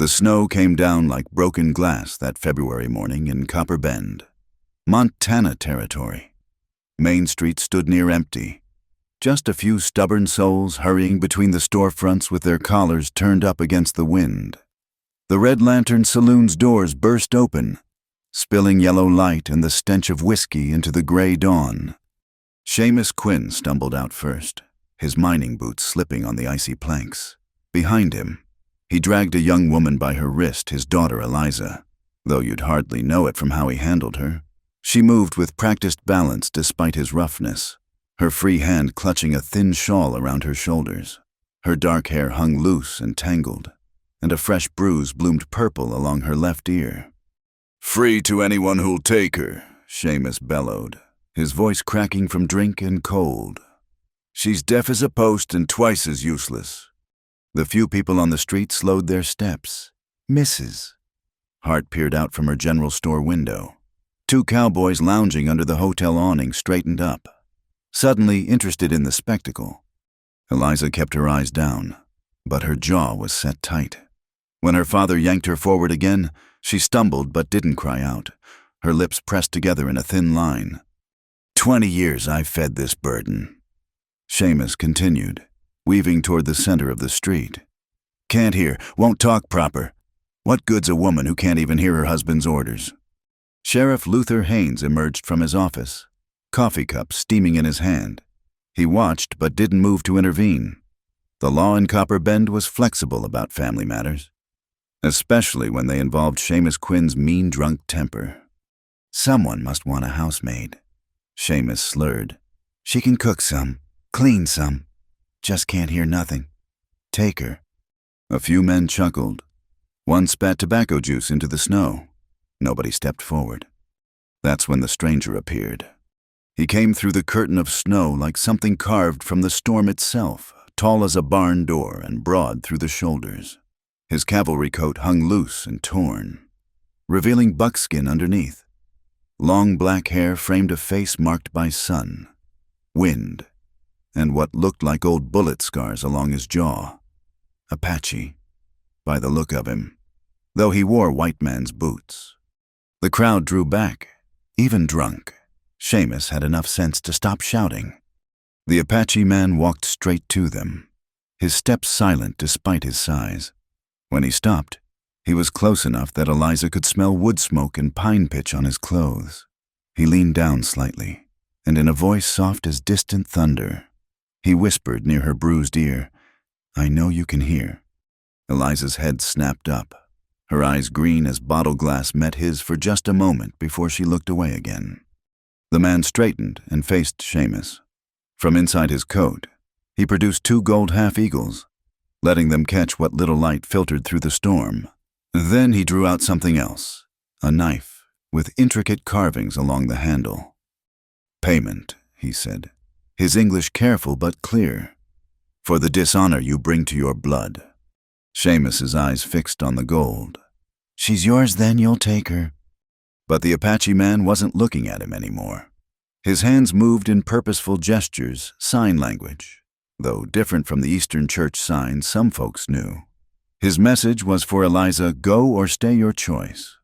The snow came down like broken glass that February morning in Copper Bend, Montana territory. Main Street stood near empty. Just a few stubborn souls hurrying between the storefronts with their collars turned up against the wind. The Red Lantern Saloon's doors burst open, spilling yellow light and the stench of whiskey into the gray dawn. Seamus Quinn stumbled out first, his mining boots slipping on the icy planks. Behind him, he dragged a young woman by her wrist, his daughter Eliza. Though you'd hardly know it from how he handled her, she moved with practiced balance despite his roughness, her free hand clutching a thin shawl around her shoulders. Her dark hair hung loose and tangled, and a fresh bruise bloomed purple along her left ear. "Free to anyone who'll take her," Seamus bellowed, his voice cracking from drink and cold. "She's deaf as a post and twice as useless." The few people on the street slowed their steps. "Mrs." Hart peered out from her general store window. Two cowboys lounging under the hotel awning straightened up, suddenly interested in the spectacle. Eliza kept her eyes down, but her jaw was set tight. When her father yanked her forward again, she stumbled but didn't cry out, her lips pressed together in a thin line. 20 years I've fed this burden." Seamus continued, weaving toward the center of the street. "Can't hear, won't talk proper. What good's a woman who can't even hear her husband's orders?" Sheriff Luther Haynes emerged from his office, coffee cup steaming in his hand. He watched but didn't move to intervene. The law in Copper Bend was flexible about family matters, especially when they involved Seamus Quinn's mean drunk temper. "Someone must want a housemaid," Seamus slurred. "She can cook some, clean some, just can't hear nothing. Take her." A few men chuckled. One spat tobacco juice into the snow. Nobody stepped forward. That's when the stranger appeared. He came through the curtain of snow like something carved from the storm itself, tall as a barn door and broad through the shoulders. His cavalry coat hung loose and torn, revealing buckskin underneath. Long black hair framed a face marked by sun, wind, and what looked like old bullet scars along his jaw. Apache, by the look of him, though he wore white man's boots. The crowd drew back, even drunk. Seamus had enough sense to stop shouting. The Apache man walked straight to them, his steps silent despite his size. When he stopped, he was close enough that Eliza could smell wood smoke and pine pitch on his clothes. He leaned down slightly, and in a voice soft as distant thunder, he whispered near her bruised ear, "I know you can hear." Eliza's head snapped up. Her eyes green as bottle glass met his for just a moment before she looked away again. The man straightened and faced Seamus. From inside his coat, he produced 2 gold half-eagles, letting them catch what little light filtered through the storm. Then he drew out something else, a knife with intricate carvings along the handle. "Payment," he said, his English careful but clear, "for the dishonor you bring to your blood." Seamus's eyes fixed on the gold. "She's yours then, you'll take her." But the Apache man wasn't looking at him anymore. His hands moved in purposeful gestures, sign language, though different from the Eastern Church signs some folks knew. His message was for Eliza, "Go or stay, your choice."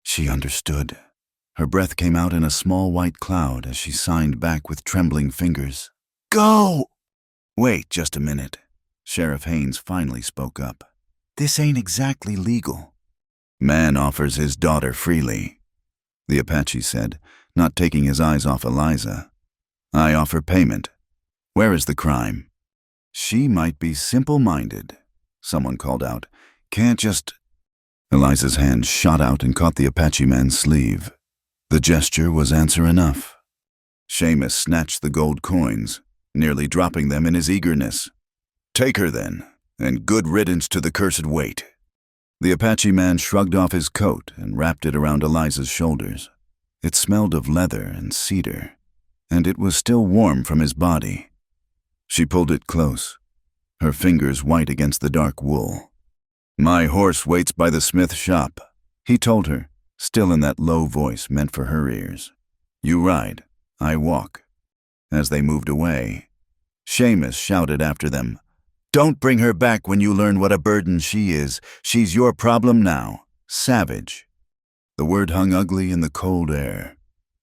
She understood. Her breath came out in a small white cloud as she signed back with trembling fingers. "Go!" "Wait just a minute," Sheriff Haynes finally spoke up. "This ain't exactly legal." "Man offers his daughter freely," the Apache said, not taking his eyes off Eliza. "I offer payment. Where is the crime?" "She might be simple-minded," someone called out. "Can't just—" Eliza's hand shot out and caught the Apache man's sleeve. The gesture was answer enough. Seamus snatched the gold coins, nearly dropping them in his eagerness. "Take her then, and good riddance to the cursed weight." The Apache man shrugged off his coat and wrapped it around Eliza's shoulders. It smelled of leather and cedar, and it was still warm from his body. She pulled it close, her fingers white against the dark wool. "My horse waits by the smith shop," he told her, still in that low voice meant for her ears. "You ride, I walk." As they moved away, Seamus shouted after them, Don't bring her back when you learn what a burden she is. She's your problem now. Savage. The word hung ugly in the cold air.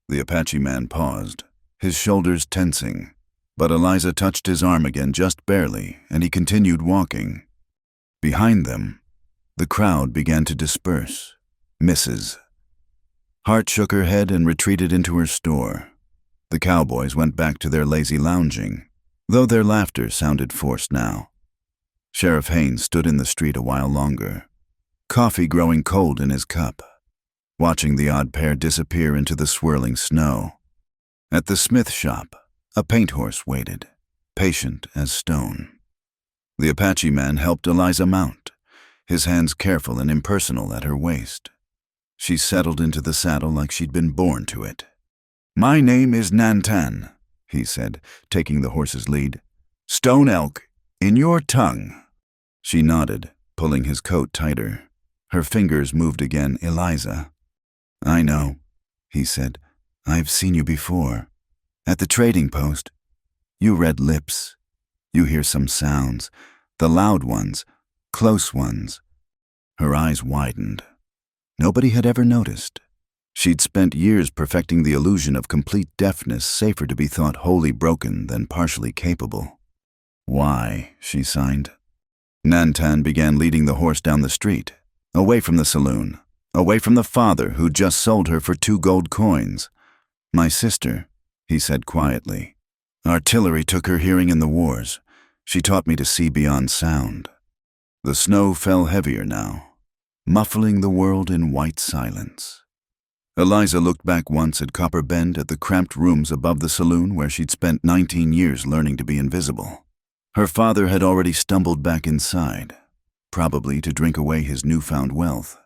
The Apache man paused, his shoulders tensing. But Eliza touched his arm again just barely, and he continued walking. Behind them, the crowd began to disperse. Mrs. Hart shook her head and retreated into her store. The cowboys went back to their lazy lounging, though their laughter sounded forced now. Sheriff Haynes stood in the street a while longer, coffee growing cold in his cup, watching the odd pair disappear into the swirling snow. At the smith shop, a paint horse waited, patient as stone. The Apache man helped Eliza mount, his hands careful and impersonal at her waist. She settled into the saddle like she'd been born to it. "My name is Nantan," he said, taking the horse's lead. "Stone elk, in your tongue." She nodded, pulling his coat tighter. Her fingers moved again. "Eliza." "I know," he said. "I've seen you before. At the trading post. You read lips. You hear some sounds, the loud ones, close ones." Her eyes widened. Nobody had ever noticed. She'd spent years perfecting the illusion of complete deafness, safer to be thought wholly broken than partially capable. "Why?" she signed. Nantan began leading the horse down the street, away from the saloon, away from the father who'd just sold her for 2 gold coins. "My sister," he said quietly. "Artillery took her hearing in the wars. She taught me to see beyond sound." The snow fell heavier now, muffling the world in white silence. Eliza looked back once at Copper Bend, at the cramped rooms above the saloon where she'd spent 19 years learning to be invisible. Her father had already stumbled back inside, probably to drink away his newfound wealth.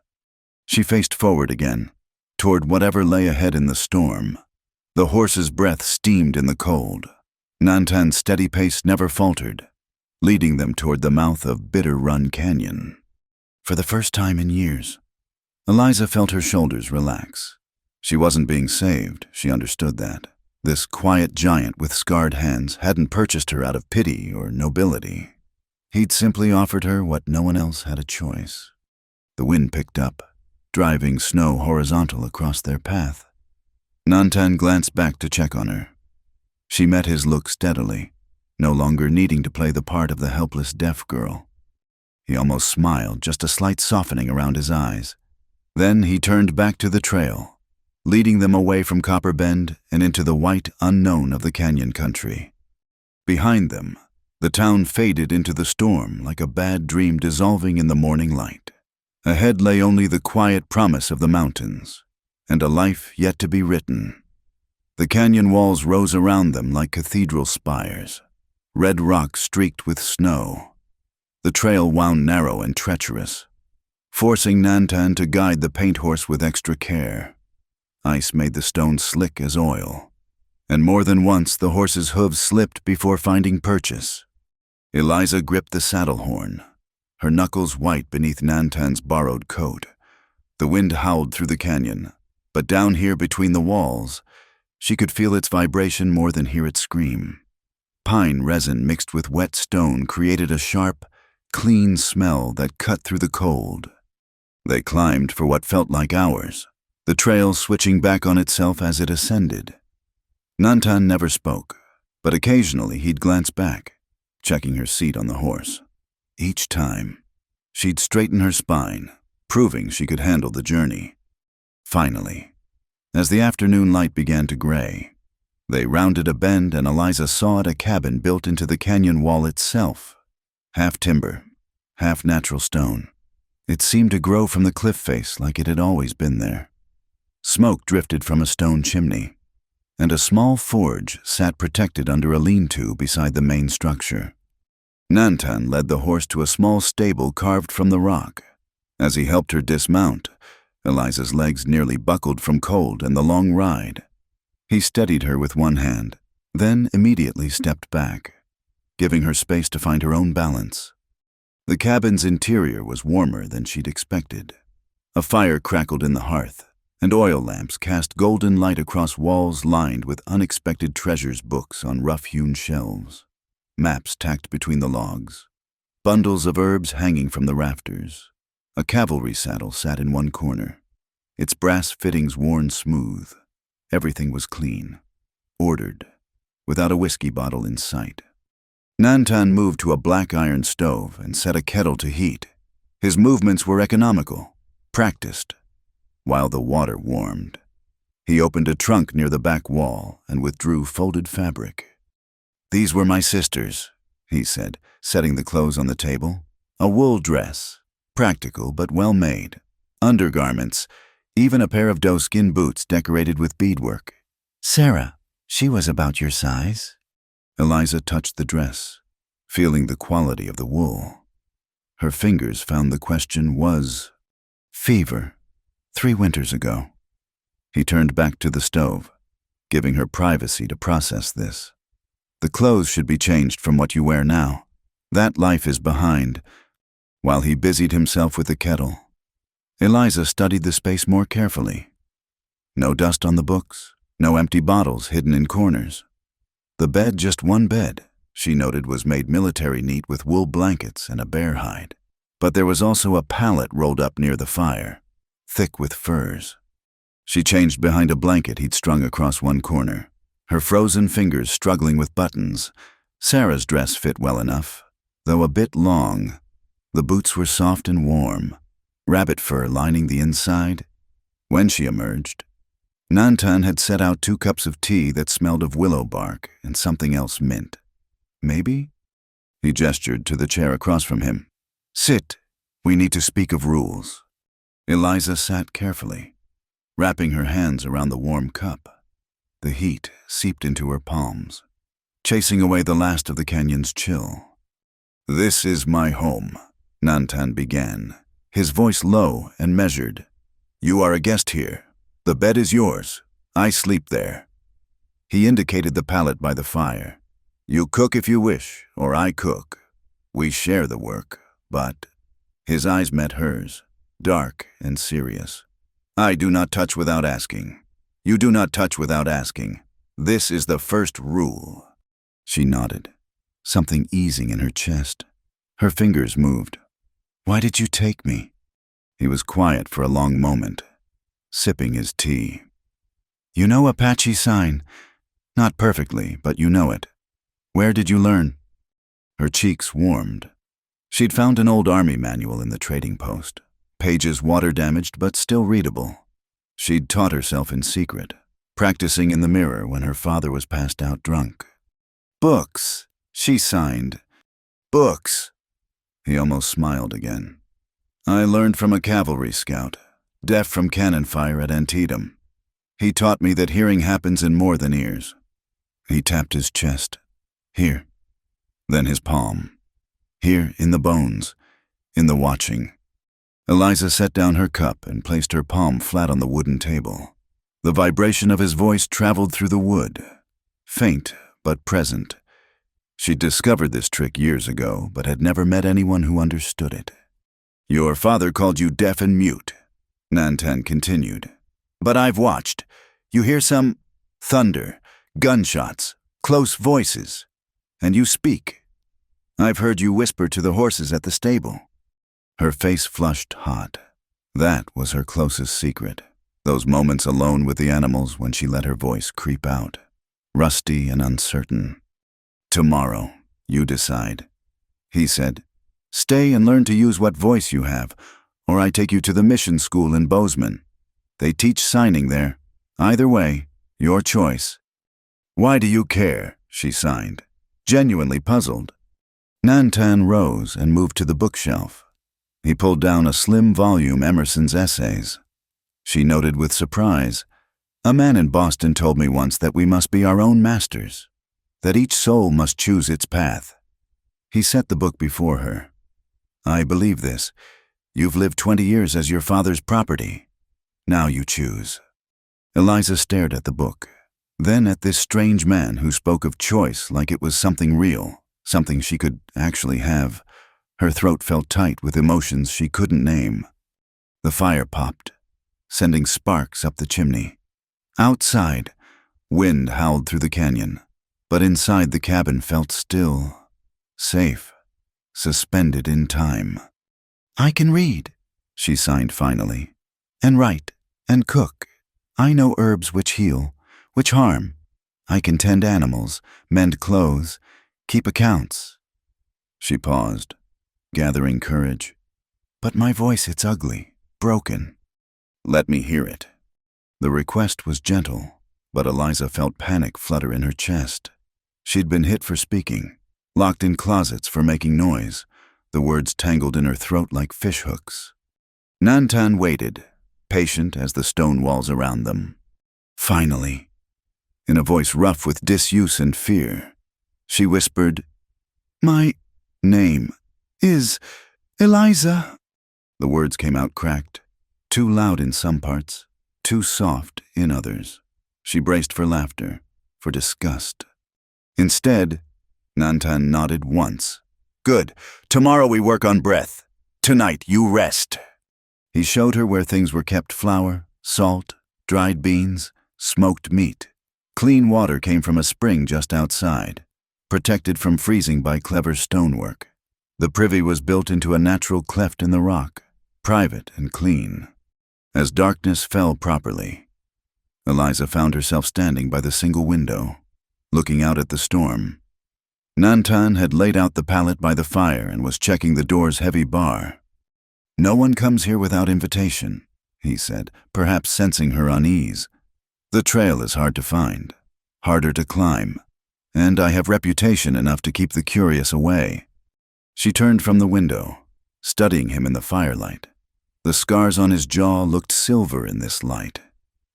She faced forward again, toward whatever lay ahead in the storm. The horse's breath steamed in the cold. Nantan's steady pace never faltered, leading them toward the mouth of Bitter Run Canyon. For the first time in years, Eliza felt her shoulders relax. She wasn't being saved, she understood that. This quiet giant with scarred hands hadn't purchased her out of pity or nobility. He'd simply offered her what no one else had a choice. The wind picked up, driving snow horizontal across their path. Nantan glanced back to check on her. She met his look steadily, no longer needing to play the part of the helpless deaf girl. He almost smiled, just a slight softening around his eyes. Then he turned back to the trail, leading them away from Copper Bend and into the white unknown of the canyon country. Behind them, the town faded into the storm like a bad dream dissolving in the morning light. Ahead lay only the quiet promise of the mountains, and a life yet to be written. The canyon walls rose around them like cathedral spires, red rock streaked with snow. The trail wound narrow and treacherous, forcing Nantan to guide the paint horse with extra care. Ice made the stones slick as oil, and more than once the horse's hooves slipped before finding purchase. Eliza gripped the saddle horn, her knuckles white beneath Nantan's borrowed coat. The wind howled through the canyon, but down here between the walls, she could feel its vibration more than hear it scream. Pine resin mixed with wet stone created a sharp, clean smell that cut through the cold. They climbed for what felt like hours, the trail switching back on itself as it ascended. Nantan never spoke, but occasionally he'd glance back, checking her seat on the horse. Each time, she'd straighten her spine, proving she could handle the journey. Finally, as the afternoon light began to gray, they rounded a bend and Eliza saw it, a cabin built into the canyon wall itself. Half timber, half natural stone. It seemed to grow from the cliff face like it had always been there. Smoke drifted from a stone chimney, and a small forge sat protected under a lean-to beside the main structure. Nantan led the horse to a small stable carved from the rock. As he helped her dismount, Eliza's legs nearly buckled from cold and the long ride. He steadied her with one hand, then immediately stepped back, giving her space to find her own balance. The cabin's interior was warmer than she'd expected. A fire crackled in the hearth, and oil lamps cast golden light across walls lined with unexpected treasures books on rough-hewn shelves, maps tacked between the logs, bundles of herbs hanging from the rafters. A cavalry saddle sat in one corner, its brass fittings worn smooth. Everything was clean, ordered, without a whiskey bottle in sight. Nantan moved to a black iron stove and set a kettle to heat. His movements were economical, practiced, while the water warmed. He opened a trunk near the back wall and withdrew folded fabric. "These were my sisters," he said, setting the clothes on the table. A wool dress, practical but well made. Undergarments, even a pair of doe-skin boots decorated with beadwork. "Sarah, she was about your size." Eliza touched the dress, feeling the quality of the wool. Her fingers found the question was fever, 3 winters ago. He turned back to the stove, giving her privacy to process this. The clothes should be changed from what you wear now. That life is behind. While he busied himself with the kettle, Eliza studied the space more carefully. No dust on the books, no empty bottles hidden in corners. The bed, just one bed, she noted, was made military neat with wool blankets and a bear hide. But there was also a pallet rolled up near the fire, thick with furs. She changed behind a blanket he'd strung across one corner, her frozen fingers struggling with buttons. Sarah's dress fit well enough, though a bit long. The boots were soft and warm, rabbit fur lining the inside. When she emerged, Nantan had set out 2 cups of tea that smelled of willow bark and something else mint. "Maybe?" He gestured to the chair across from him. "Sit. We need to speak of rules." Eliza sat carefully, wrapping her hands around the warm cup. The heat seeped into her palms, chasing away the last of the canyon's chill. "This is my home," Nantan began, his voice low and measured. "You are a guest here. The bed is yours. I sleep there." He indicated the pallet by the fire. "You cook if you wish, or I cook. We share the work, but—" His eyes met hers, dark and serious. "I do not touch without asking. You do not touch without asking. This is the first rule." She nodded, something easing in her chest. Her fingers moved. "Why did you take me?" He was quiet for a long moment, sipping his tea. "You know Apache sign? Not perfectly, but you know it. Where did you learn?" Her cheeks warmed. She'd found an old army manual in the trading post, pages water-damaged but still readable. She'd taught herself in secret, practicing in the mirror when her father was passed out drunk. "Books," she signed. "Books." He almost smiled again. "I learned from a cavalry scout, deaf from cannon fire at Antietam. He taught me that hearing happens in more than ears." He tapped his chest. "Here." Then his palm. "Here, in the bones, in the watching." Eliza set down her cup and placed her palm flat on the wooden table. The vibration of his voice traveled through the wood, faint but present. She'd discovered this trick years ago, but had never met anyone who understood it. "Your father called you deaf and mute," Nantan continued. "But I've watched. You hear some thunder, gunshots, close voices, and you speak. I've heard you whisper to the horses at the stable." Her face flushed hot. That was her closest secret, those moments alone with the animals when she let her voice creep out, rusty and uncertain. "Tomorrow, you decide," he said. "Stay and learn to use what voice you have, or I take you to the mission school in Bozeman. They teach signing there. Either way, your choice." "Why do you care?" she signed, genuinely puzzled. Nantan rose and moved to the bookshelf. He pulled down a slim volume, Emerson's Essays. She noted with surprise, "A man in Boston told me once that we must be our own masters, that each soul must choose its path." He set the book before her. "I believe this. You've lived 20 years as your father's property. Now you choose." Eliza stared at the book, then at this strange man who spoke of choice like it was something real, something she could actually have. Her throat felt tight with emotions she couldn't name. The fire popped, sending sparks up the chimney. Outside, wind howled through the canyon, but inside the cabin felt still, safe. suspended in time. "I can read," she signed finally, "and write, and cook. I know herbs which heal, which harm. I can tend animals, mend clothes, keep accounts." She paused, gathering courage. "But my voice, it's ugly, broken." "Let me hear it." The request was gentle, but Eliza felt panic flutter in her chest. She'd been hit for speaking, locked in closets for making noise, the words tangled in her throat like fishhooks. Nantan waited, patient as the stone walls around them. Finally, in a voice rough with disuse and fear, she whispered, "My name is Eliza." The words came out cracked, too loud in some parts, too soft in others. She braced for laughter, for disgust. Instead, Nantan nodded once. "Good. Tomorrow we work on breath. Tonight you rest." He showed her where things were kept: flour, salt, dried beans, smoked meat. Clean water came from a spring just outside, protected from freezing by clever stonework. The privy was built into a natural cleft in the rock, private and clean. As darkness fell properly, Eliza found herself standing by the single window, looking out at the storm. Nantan had laid out the pallet by the fire and was checking the door's heavy bar. "No one comes here without invitation," he said, perhaps sensing her unease. "The trail is hard to find, harder to climb, and I have reputation enough to keep the curious away." She turned from the window, studying him in the firelight. The scars on his jaw looked silver in this light.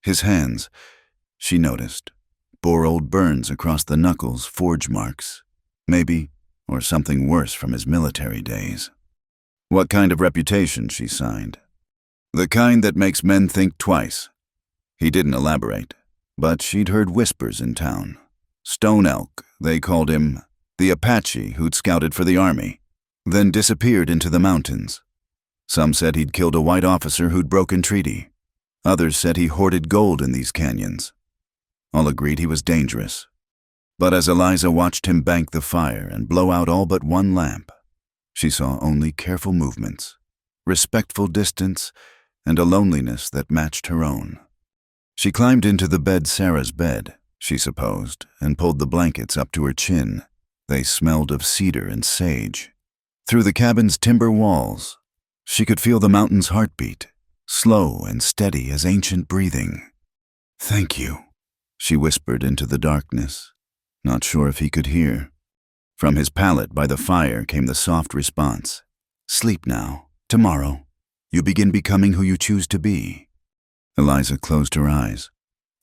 His hands, she noticed, bore old burns across the knuckles, forge marks, maybe, or something worse from his military days. "What kind of reputation?" she signed. "The kind that makes men think twice." He didn't elaborate, but she'd heard whispers in town. Stone Elk, they called him, the Apache who'd scouted for the army, then disappeared into the mountains. Some said he'd killed a white officer who'd broken treaty. Others said he hoarded gold in these canyons. All agreed he was dangerous. But as Eliza watched him bank the fire and blow out all but one lamp, she saw only careful movements, respectful distance, and a loneliness that matched her own. She climbed into the bed, Sarah's bed, she supposed, and pulled the blankets up to her chin. They smelled of cedar and sage. Through the cabin's timber walls, she could feel the mountain's heartbeat, slow and steady as ancient breathing. "Thank you," she whispered into the darkness, not sure if he could hear. From his pallet by the fire came the soft response, "Sleep now. Tomorrow, you begin becoming who you choose to be." Eliza closed her eyes,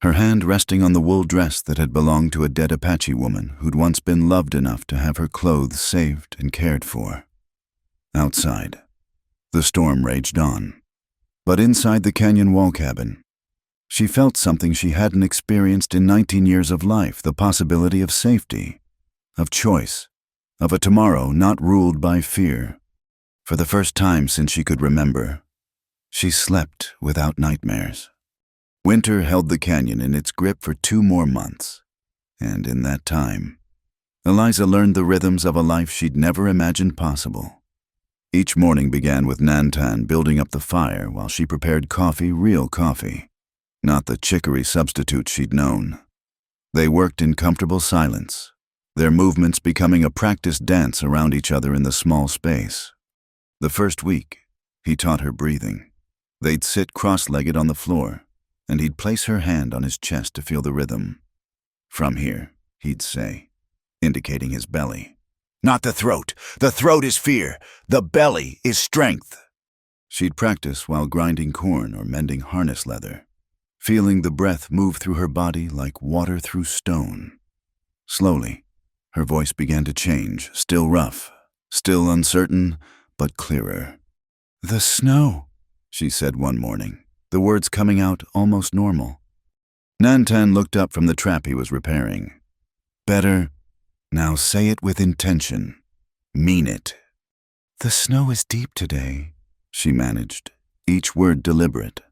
her hand resting on the wool dress that had belonged to a dead Apache woman who'd once been loved enough to have her clothes saved and cared for. Outside, the storm raged on. But inside the canyon wall cabin, she felt something she hadn't experienced in 19 years of life, the possibility of safety, of choice, of a tomorrow not ruled by fear. For the first time since she could remember, she slept without nightmares. Winter held the canyon in its grip for 2 more months, and in that time, Eliza learned the rhythms of a life she'd never imagined possible. Each morning began with Nantan building up the fire while she prepared coffee, real coffee, not the chicory substitute she'd known. They worked in comfortable silence, their movements becoming a practiced dance around each other in the small space. The first week, he taught her breathing. They'd sit cross-legged on the floor, and he'd place her hand on his chest to feel the rhythm. "From here," he'd say, indicating his belly. "Not the throat. The throat is fear. The belly is strength." She'd practice while grinding corn or mending harness leather, feeling the breath move through her body like water through stone. Slowly, her voice began to change, still rough, still uncertain, but clearer. "The snow," she said one morning, the words coming out almost normal. Nantan looked up from the trap he was repairing. "Better. Now say it with intention. Mean it." "The snow is deep today," she managed, each word deliberate.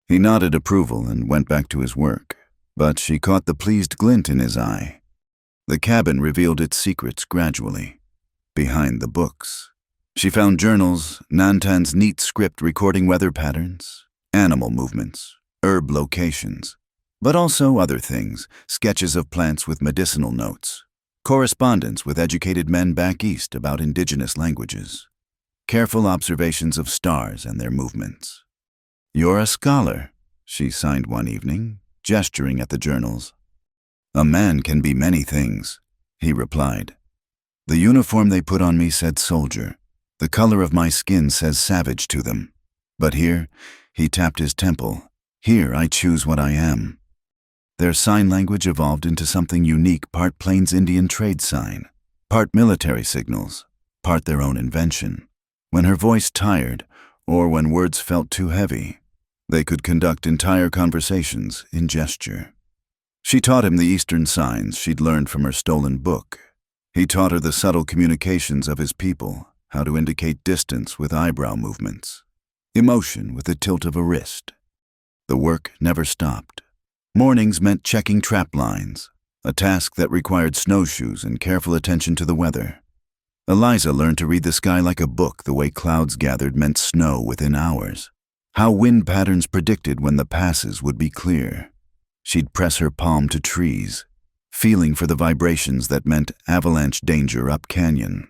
He nodded approval and went back to his work, but she caught the pleased glint in his eye. The cabin revealed its secrets gradually. behind the books. She found journals, Nantan's neat script recording weather patterns, animal movements, herb locations, but also other things, sketches of plants with medicinal notes, correspondence with educated men back east about indigenous languages, careful observations of stars and their movements. "You're a scholar," she signed one evening, gesturing at the journals. "A man can be many things," he replied. "The uniform they put on me said soldier. The color of my skin says savage to them. But here," he tapped his temple, "here I choose what I am." Their sign language evolved into something unique, part Plains Indian trade sign, part military signals, part their own invention. When her voice tired, or when words felt too heavy, they could conduct entire conversations in gesture. She taught him the Eastern signs she'd learned from her stolen book. He taught her the subtle communications of his people, how to indicate distance with eyebrow movements, emotion with the tilt of a wrist. The work never stopped. Mornings meant checking trap lines, a task that required snowshoes and careful attention to the weather. Eliza learned to read the sky like a book. The way clouds gathered meant snow within hours. How wind patterns predicted when the passes would be clear. She'd press her palm to trees, feeling for the vibrations that meant avalanche danger up canyon.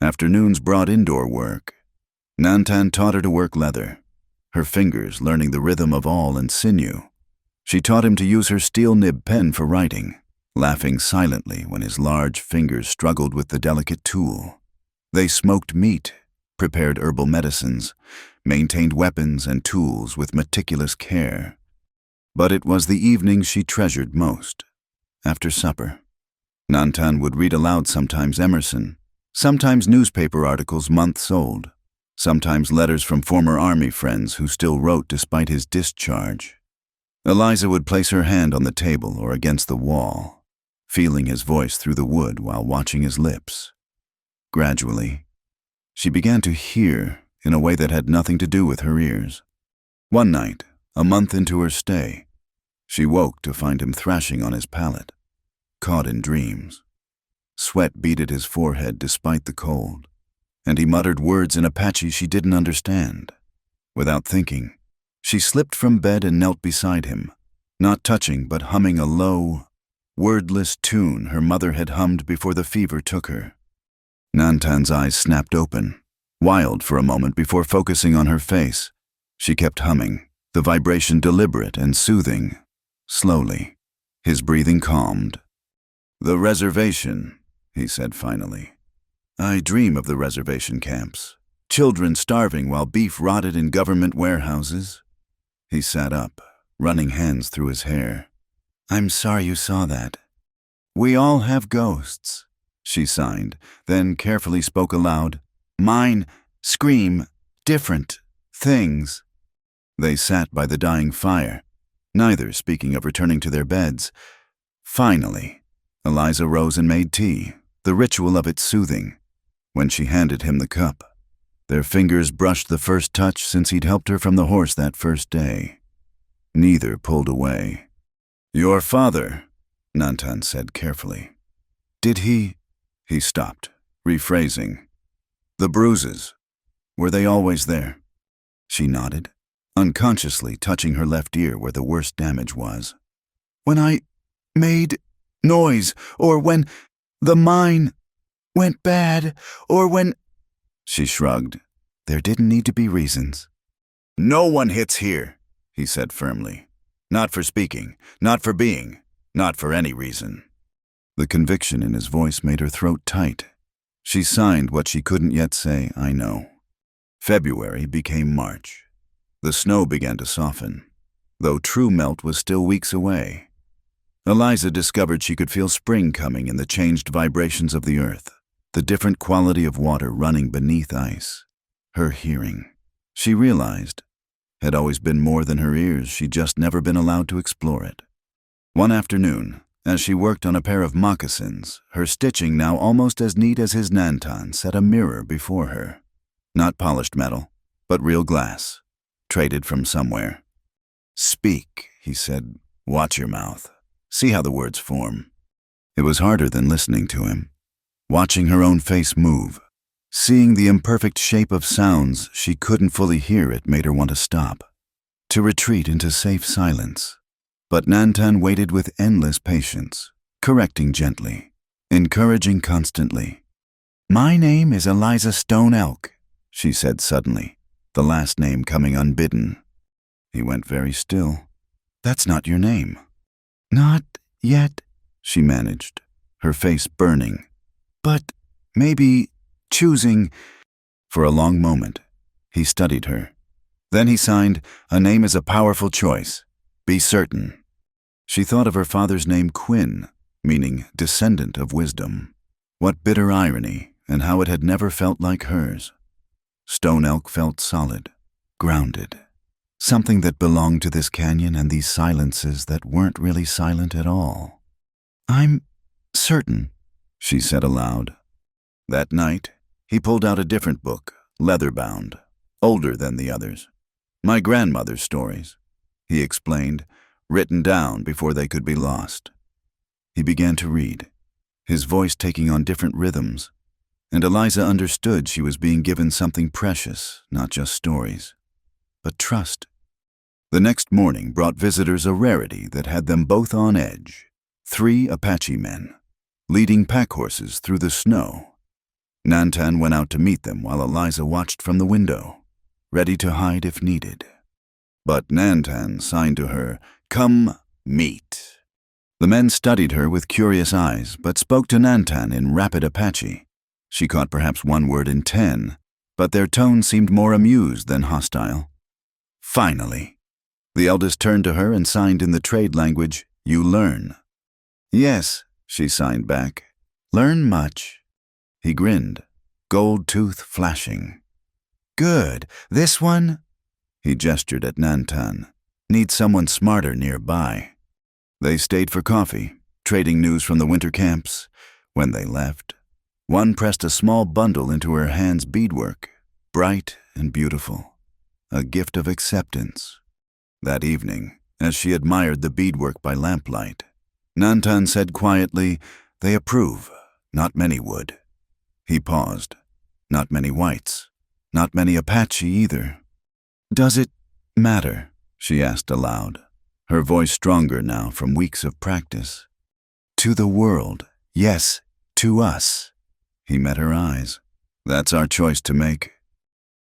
Afternoons brought indoor work. Nantan taught her to work leather, her fingers learning the rhythm of awl and sinew. She taught him to use her steel nib pen for writing, laughing silently when his large fingers struggled with the delicate tool. They smoked meat, prepared herbal medicines, maintained weapons and tools with meticulous care. But it was the evenings she treasured most. After supper, Nantan would read aloud, sometimes Emerson, sometimes newspaper articles months old, sometimes letters from former army friends who still wrote despite his discharge. Eliza would place her hand on the table or against the wall, feeling his voice through the wood while watching his lips. Gradually, she began to hear in a way that had nothing to do with her ears. One night, a month into her stay, she woke to find him thrashing on his pallet, caught in dreams. Sweat beaded his forehead despite the cold, and he muttered words in Apache she didn't understand. Without thinking, she slipped from bed and knelt beside him, not touching but humming a low, wordless tune her mother had hummed before the fever took her. Nantan's eyes snapped open, wild for a moment before focusing on her face. She kept humming, the vibration deliberate and soothing. Slowly, his breathing calmed. "The reservation," he said finally. "I dream of the reservation camps, children starving while beef rotted in government warehouses." He sat up, running hands through his hair. "I'm sorry you saw that." "We all have ghosts," she signed, then carefully spoke aloud. "Mine scream different things." They sat by the dying fire, neither speaking of returning to their beds. Finally, Eliza rose and made tea, the ritual of it soothing. When she handed him the cup, their fingers brushed the first touch since he'd helped her from the horse that first day. Neither pulled away. "Your father," Nantan said carefully. "Did he—" He stopped, rephrasing. "The bruises, were they always there?" She nodded, unconsciously touching her left ear where the worst damage was. "When I made noise, or when the mine went bad, or when—" She shrugged. "There didn't need to be reasons." "No one hits here," he said firmly. "Not for speaking, not for being, not for any reason." The conviction in his voice made her throat tight. She signed what she couldn't yet say, "I know." February became March. The snow began to soften, though true melt was still weeks away. Eliza discovered she could feel spring coming in the changed vibrations of the earth, the different quality of water running beneath ice. Her hearing, she realized, had always been more than her ears. She'd just never been allowed to explore it. One afternoon, as she worked on a pair of moccasins, her stitching now almost as neat as his Nantan, set a mirror before her. Not polished metal, but real glass, traded from somewhere. "Speak," he said. "Watch your mouth. See how the words form." It was harder than listening to him. watching her own face move. Seeing the imperfect shape of sounds she couldn't fully hear, it made her want to stop, to retreat into safe silence. But Nantan waited with endless patience, correcting gently, encouraging constantly. "My name is Eliza Stone Elk," she said suddenly, the last name coming unbidden. He went very still. "That's not your name." "Not yet," she managed, her face burning. "But maybe choosing." For a long moment, he studied her. Then he signed, "A name is a powerful choice. Be certain." She thought of her father's name Quinn, meaning descendant of wisdom. What bitter irony, and how it had never felt like hers. Stone Elk felt solid, grounded. Something that belonged to this canyon and these silences that weren't really silent at all. "I'm certain," she said aloud. That night, he pulled out a different book, leather-bound, older than the others. "My grandmother's stories," he explained, written down before they could be lost. He began to read, his voice taking on different rhythms, and Eliza understood she was being given something precious, not just stories, but trust. The next morning brought visitors a rarity that had them both on edge. 3 Apache men, leading pack horses through the snow. Nantan went out to meet them while Eliza watched from the window, ready to hide if needed. But Nantan signed to her, "Come meet." The men studied her with curious eyes, but spoke to Nantan in rapid Apache. She caught perhaps 1 word in 10, but their tone seemed more amused than hostile. Finally, the eldest turned to her and signed in the trade language, "You learn." "Yes," she signed back. "Learn much." He grinned, gold tooth flashing. "Good. This one?" He gestured at Nantan. "Need someone smarter nearby." They stayed for coffee, trading news from the winter camps. When they left, one pressed a small bundle into her hand's beadwork, bright and beautiful, a gift of acceptance. That evening, as she admired the beadwork by lamplight, Nantan said quietly, "They approve. Not many would." He paused. "Not many whites. Not many Apache either." "Does it matter?" she asked aloud, her voice stronger now from weeks of practice. "To the world, yes, to us." He met her eyes. "That's our choice to make."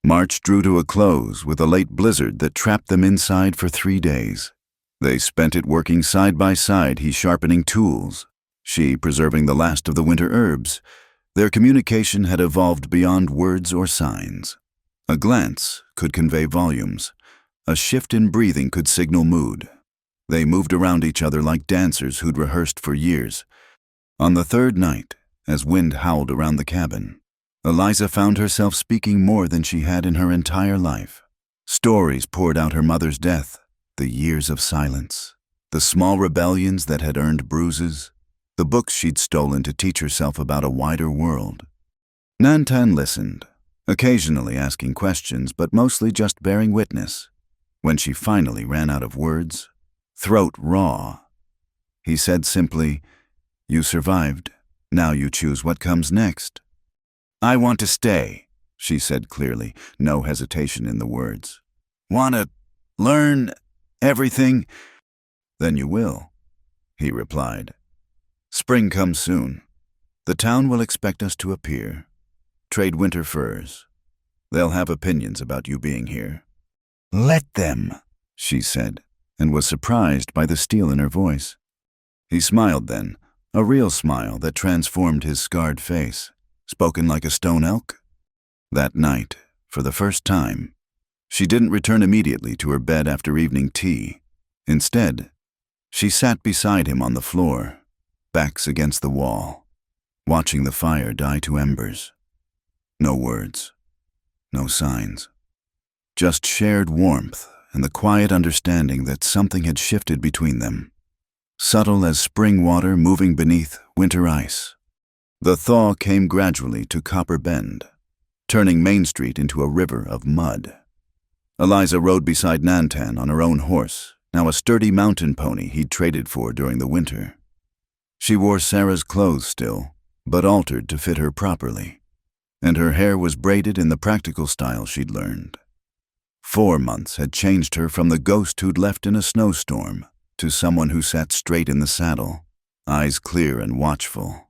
March drew to a close with a late blizzard that trapped them inside for 3 days. They spent it working side by side, he sharpening tools, she preserving the last of the winter herbs. Their communication had evolved beyond words or signs. A glance could convey volumes. A shift in breathing could signal mood. They moved around each other like dancers who'd rehearsed for years. On the 3rd night, as wind howled around the cabin, Eliza found herself speaking more than she had in her entire life. Stories poured out her mother's death, the years of silence, the small rebellions that had earned bruises, the books she'd stolen to teach herself about a wider world. Nantan listened, occasionally asking questions, but mostly just bearing witness. When she finally ran out of words, throat raw, he said simply, "You survived. Now you choose what comes next." "I want to stay," she said clearly, no hesitation in the words. "Want to learn everything?" "Then you will," he replied. "Spring comes soon. The town will expect us to appear. Trade winter furs. They'll have opinions about you being here." "Let them," she said, and was surprised by the steel in her voice. He smiled then, a real smile that transformed his scarred face. Spoken like a stone elk? That night, for the first time, she didn't return immediately to her bed after evening tea. Instead, she sat beside him on the floor, backs against the wall, watching the fire die to embers. No words, no signs. Just shared warmth and the quiet understanding that something had shifted between them, subtle as spring water moving beneath winter ice. The thaw came gradually to Copper Bend, turning Main Street into a river of mud. Eliza rode beside Nantan on her own horse, now a sturdy mountain pony he'd traded for during the winter. She wore Sarah's clothes still, but altered to fit her properly, and her hair was braided in the practical style she'd learned. 4 months had changed her from the ghost who'd left in a snowstorm to someone who sat straight in the saddle, eyes clear and watchful.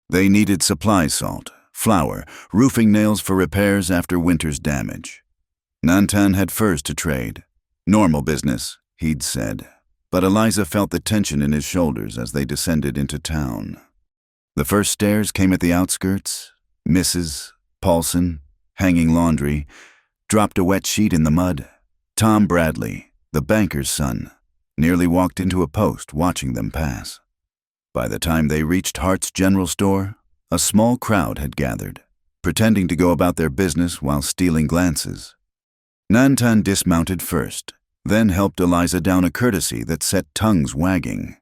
They needed supply salt, flour, roofing nails for repairs after winter's damage. Nantan had furs to trade. Normal business, he'd said, but Eliza felt the tension in his shoulders as they descended into town. The first stairs came at the outskirts. Mrs. Paulson, hanging laundry, dropped a wet sheet in the mud. Tom Bradley, the banker's son, nearly walked into a post watching them pass. By the time they reached Hart's General Store, a small crowd had gathered, pretending to go about their business while stealing glances. Nantan dismounted first, then helped Eliza down a courtesy that set tongues wagging.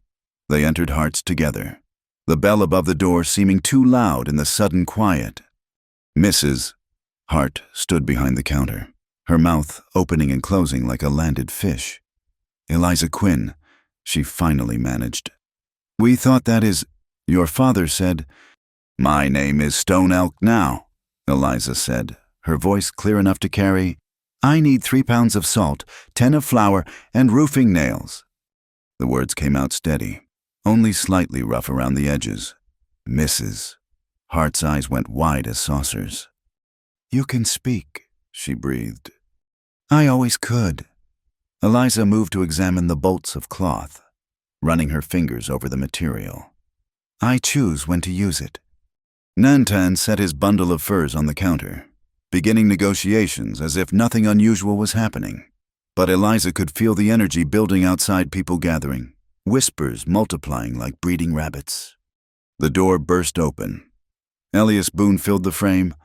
They entered Hart's together, the bell above the door seeming too loud in the sudden quiet. Mrs. Hart stood behind the counter, her mouth opening and closing like a landed fish. "Eliza Quinn," she finally managed. "We thought that is, your father said." "My name is Stone Elk now," Eliza said, her voice clear enough to carry, "I need 3 pounds of salt, 10 of flour, and roofing nails." The words came out steady, only slightly rough around the edges. "Mrs." Hart's eyes went wide as saucers. "You can speak," she breathed. "I always could." Eliza moved to examine the bolts of cloth, running her fingers over the material. "I choose when to use it." Nantan set his bundle of furs on the counter, beginning negotiations as if nothing unusual was happening. But Eliza could feel the energy building outside, people gathering, whispers multiplying like breeding rabbits. The door burst open. Elias Boone filled the frame,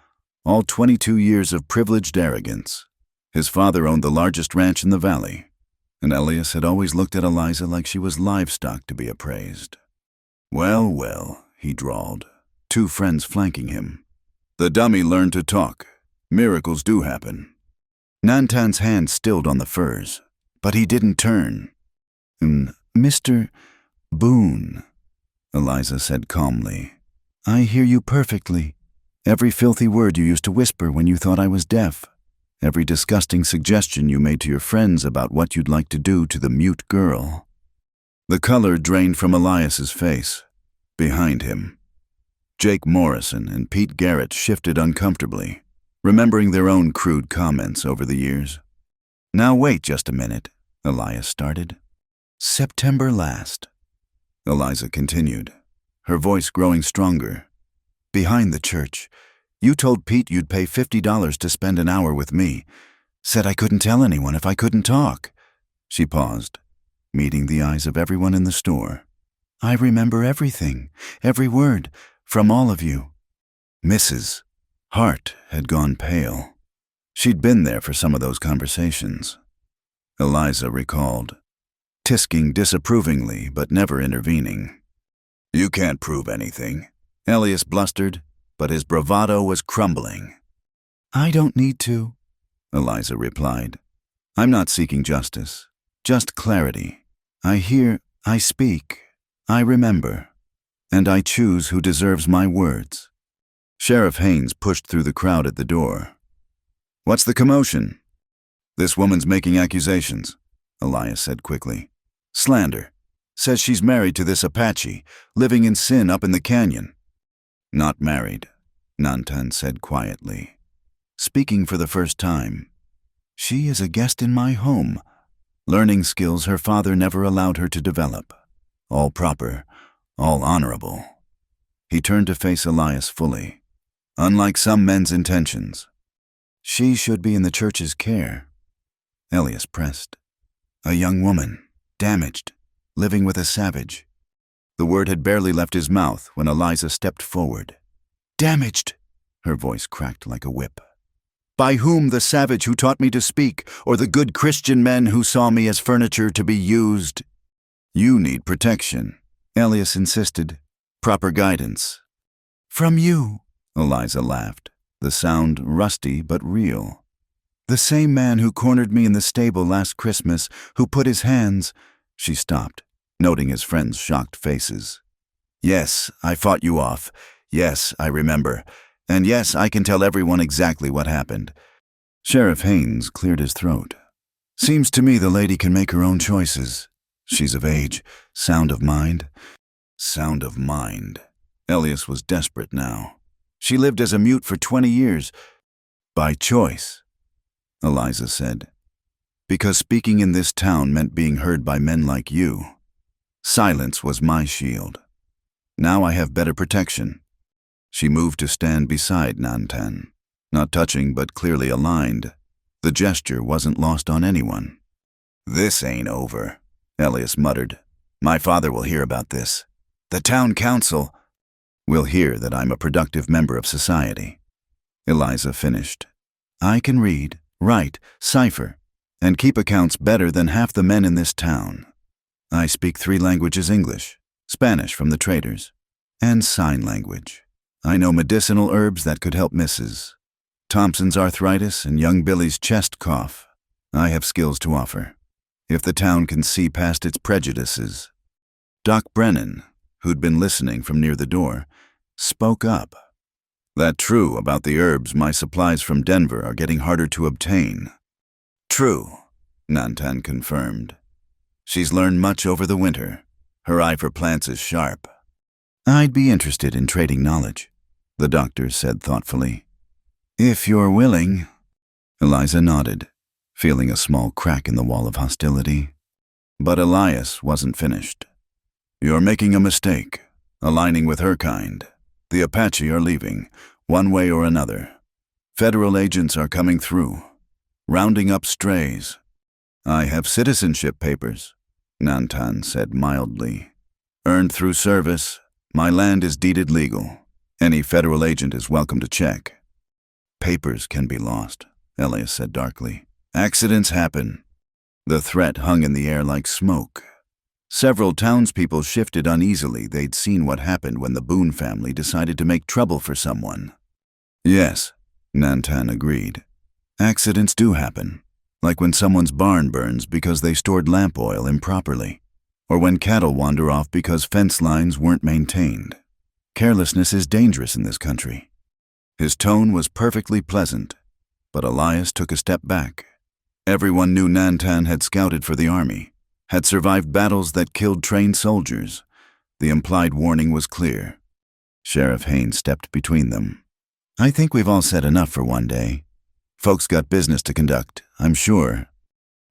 all 22 years of privileged arrogance. His father owned the largest ranch in the valley, and Elias had always looked at Eliza like she was livestock to be appraised. "Well, well," he drawled, 2 friends flanking him. "The dummy learned to talk. Miracles do happen." Nantan's hand stilled on the furs, but he didn't turn. "Mr. Boone," Eliza said calmly, "I hear you perfectly. Every filthy word you used to whisper when you thought I was deaf. Every disgusting suggestion you made to your friends about what you'd like to do to the mute girl." The color drained from Elias's face. Behind him, Jake Morrison and Pete Garrett shifted uncomfortably, remembering their own crude comments over the years. "Now wait just a minute," Elias started. "September last," Eliza continued, her voice growing stronger. "Behind the church, you told Pete you'd pay $50 to spend an hour with me. Said I couldn't tell anyone if I couldn't talk." She paused, meeting the eyes of everyone in the store. "I remember everything, every word, from all of you." Mrs. Hart had gone pale. She'd been there for some of those conversations. Eliza recalled, tisking disapprovingly but never intervening. "You can't prove anything," Elias blustered, but his bravado was crumbling. "I don't need to," Eliza replied. "I'm not seeking justice, just clarity. I hear, I speak, I remember, and I choose who deserves my words." Sheriff Haynes pushed through the crowd at the door. "What's the commotion?" "This woman's making accusations," Elias said quickly. "Slander. Says she's married to this Apache, living in sin up in the canyon." "Not married," Nantan said quietly, speaking for the first time. "She is a guest in my home, learning skills her father never allowed her to develop. All proper, all honorable." He turned to face Elias fully. "Unlike some men's intentions. She should be in the church's care." Elias pressed. "A young woman, damaged, living with a savage." The word had barely left his mouth when Eliza stepped forward. "Damaged," her voice cracked like a whip. "By whom? The savage who taught me to speak, or the good Christian men who saw me as furniture to be used?" "You need protection," Elias insisted. "Proper guidance." "From you," Eliza laughed, the sound rusty but real. "The same man who cornered me in the stable last Christmas, who put his hands—" She stopped, noting his friends' shocked faces. "Yes, I fought you off. Yes, I remember. And yes, I can tell everyone exactly what happened. Sheriff Haynes cleared his throat. Seems to me the lady can make her own choices. She's of age, sound of mind. Sound of mind. Elias was desperate now. She lived as a mute for 20 years. By choice, Eliza said. Because speaking in this town meant being heard by men like you. Silence was my shield. Now I have better protection. She moved to stand beside Nantan, not touching but clearly aligned. The gesture wasn't lost on anyone. This ain't over, Elias muttered. My father will hear about this. The town council will hear that I'm a productive member of society. Eliza finished. I can read, write, cipher, and keep accounts better than half the men in this town. I speak 3 languages: English, Spanish from the traders, and sign language. I know medicinal herbs that could help Mrs. Thompson's arthritis and young Billy's chest cough. I have skills to offer, if the town can see past its prejudices. Doc Brennan, who'd been listening from near the door, spoke up. That true about the herbs my supplies from Denver are getting harder to obtain. True, Nantan confirmed. She's learned much over the winter. Her eye for plants is sharp. I'd be interested in trading knowledge, the doctor said thoughtfully. If you're willing. Eliza nodded, feeling a small crack in the wall of hostility. But Elias wasn't finished. You're making a mistake, aligning with her kind. The Apache are leaving, one way or another. Federal agents are coming through, rounding up strays. I have citizenship papers, Nantan said mildly. Earned through service, my land is deeded legal. Any federal agent is welcome to check. Papers can be lost, Elias said darkly. Accidents happen. The threat hung in the air like smoke. Several townspeople shifted uneasily. They'd seen what happened when the Boone family decided to make trouble for someone. Yes, Nantan agreed. Accidents do happen, like when someone's barn burns because they stored lamp oil improperly, or when cattle wander off because fence lines weren't maintained. Carelessness is dangerous in this country. His tone was perfectly pleasant, but Elias took a step back. Everyone knew Nantan had scouted for the army, had survived battles that killed trained soldiers. The implied warning was clear. Sheriff Haynes stepped between them. I think we've all said enough for one day. Folks got business to conduct, I'm sure.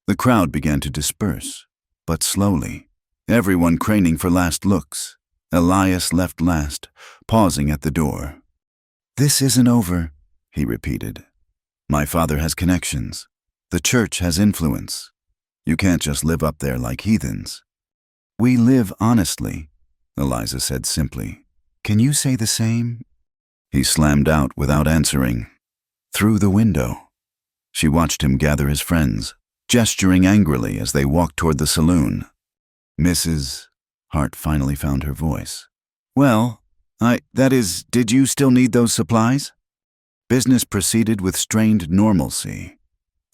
The crowd began to disperse, but slowly, everyone craning for last looks. Elias left last, pausing at the door. This isn't over, he repeated. My father has connections. The church has influence. You can't just live up there like heathens. We live honestly, Eliza said simply. Can you say the same? He slammed out without answering. Through the window. She watched him gather his friends, gesturing angrily as they walked toward the saloon. Mrs. Hart finally found her voice. Well, did you still need those supplies? Business proceeded with strained normalcy.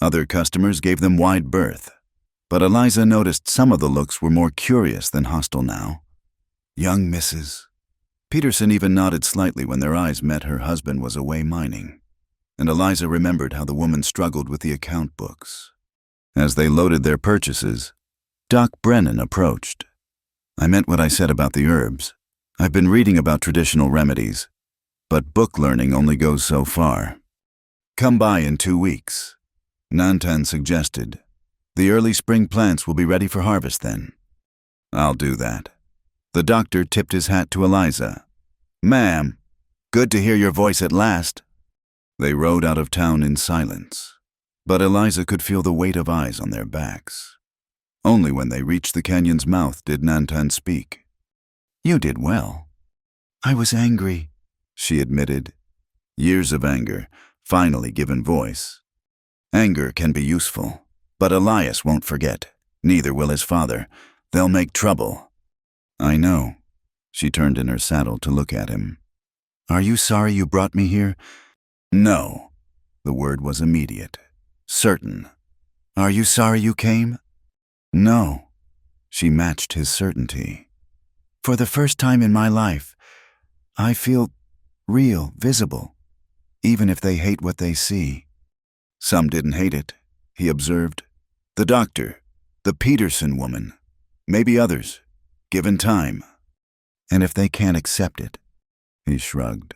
Other customers gave them wide berth, but Eliza noticed some of the looks were more curious than hostile now. Young Mrs. Peterson even nodded slightly when their eyes met. Her husband was away mining, and Eliza remembered how the woman struggled with the account books. As they loaded their purchases, Doc Brennan approached. I meant what I said about the herbs. I've been reading about traditional remedies, but book learning only goes so far. Come by in 2 weeks, Nantan suggested. The early spring plants will be ready for harvest then. I'll do that. The doctor tipped his hat to Eliza. Ma'am, good to hear your voice at last. They rode out of town in silence, but Eliza could feel the weight of eyes on their backs. Only when they reached the canyon's mouth did Nantan speak. You did well. I was angry, she admitted. Years of anger, finally given voice. Anger can be useful, but Elias won't forget. Neither will his father. They'll make trouble. I know. She turned in her saddle to look at him. Are you sorry you brought me here? No. The word was immediate. Certain. Are you sorry you came? No. She matched his certainty. For the first time in my life, I feel real, visible, even if they hate what they see. Some didn't hate it, he observed. The doctor, the Peterson woman, maybe others, given time. And if they can't accept it, he shrugged.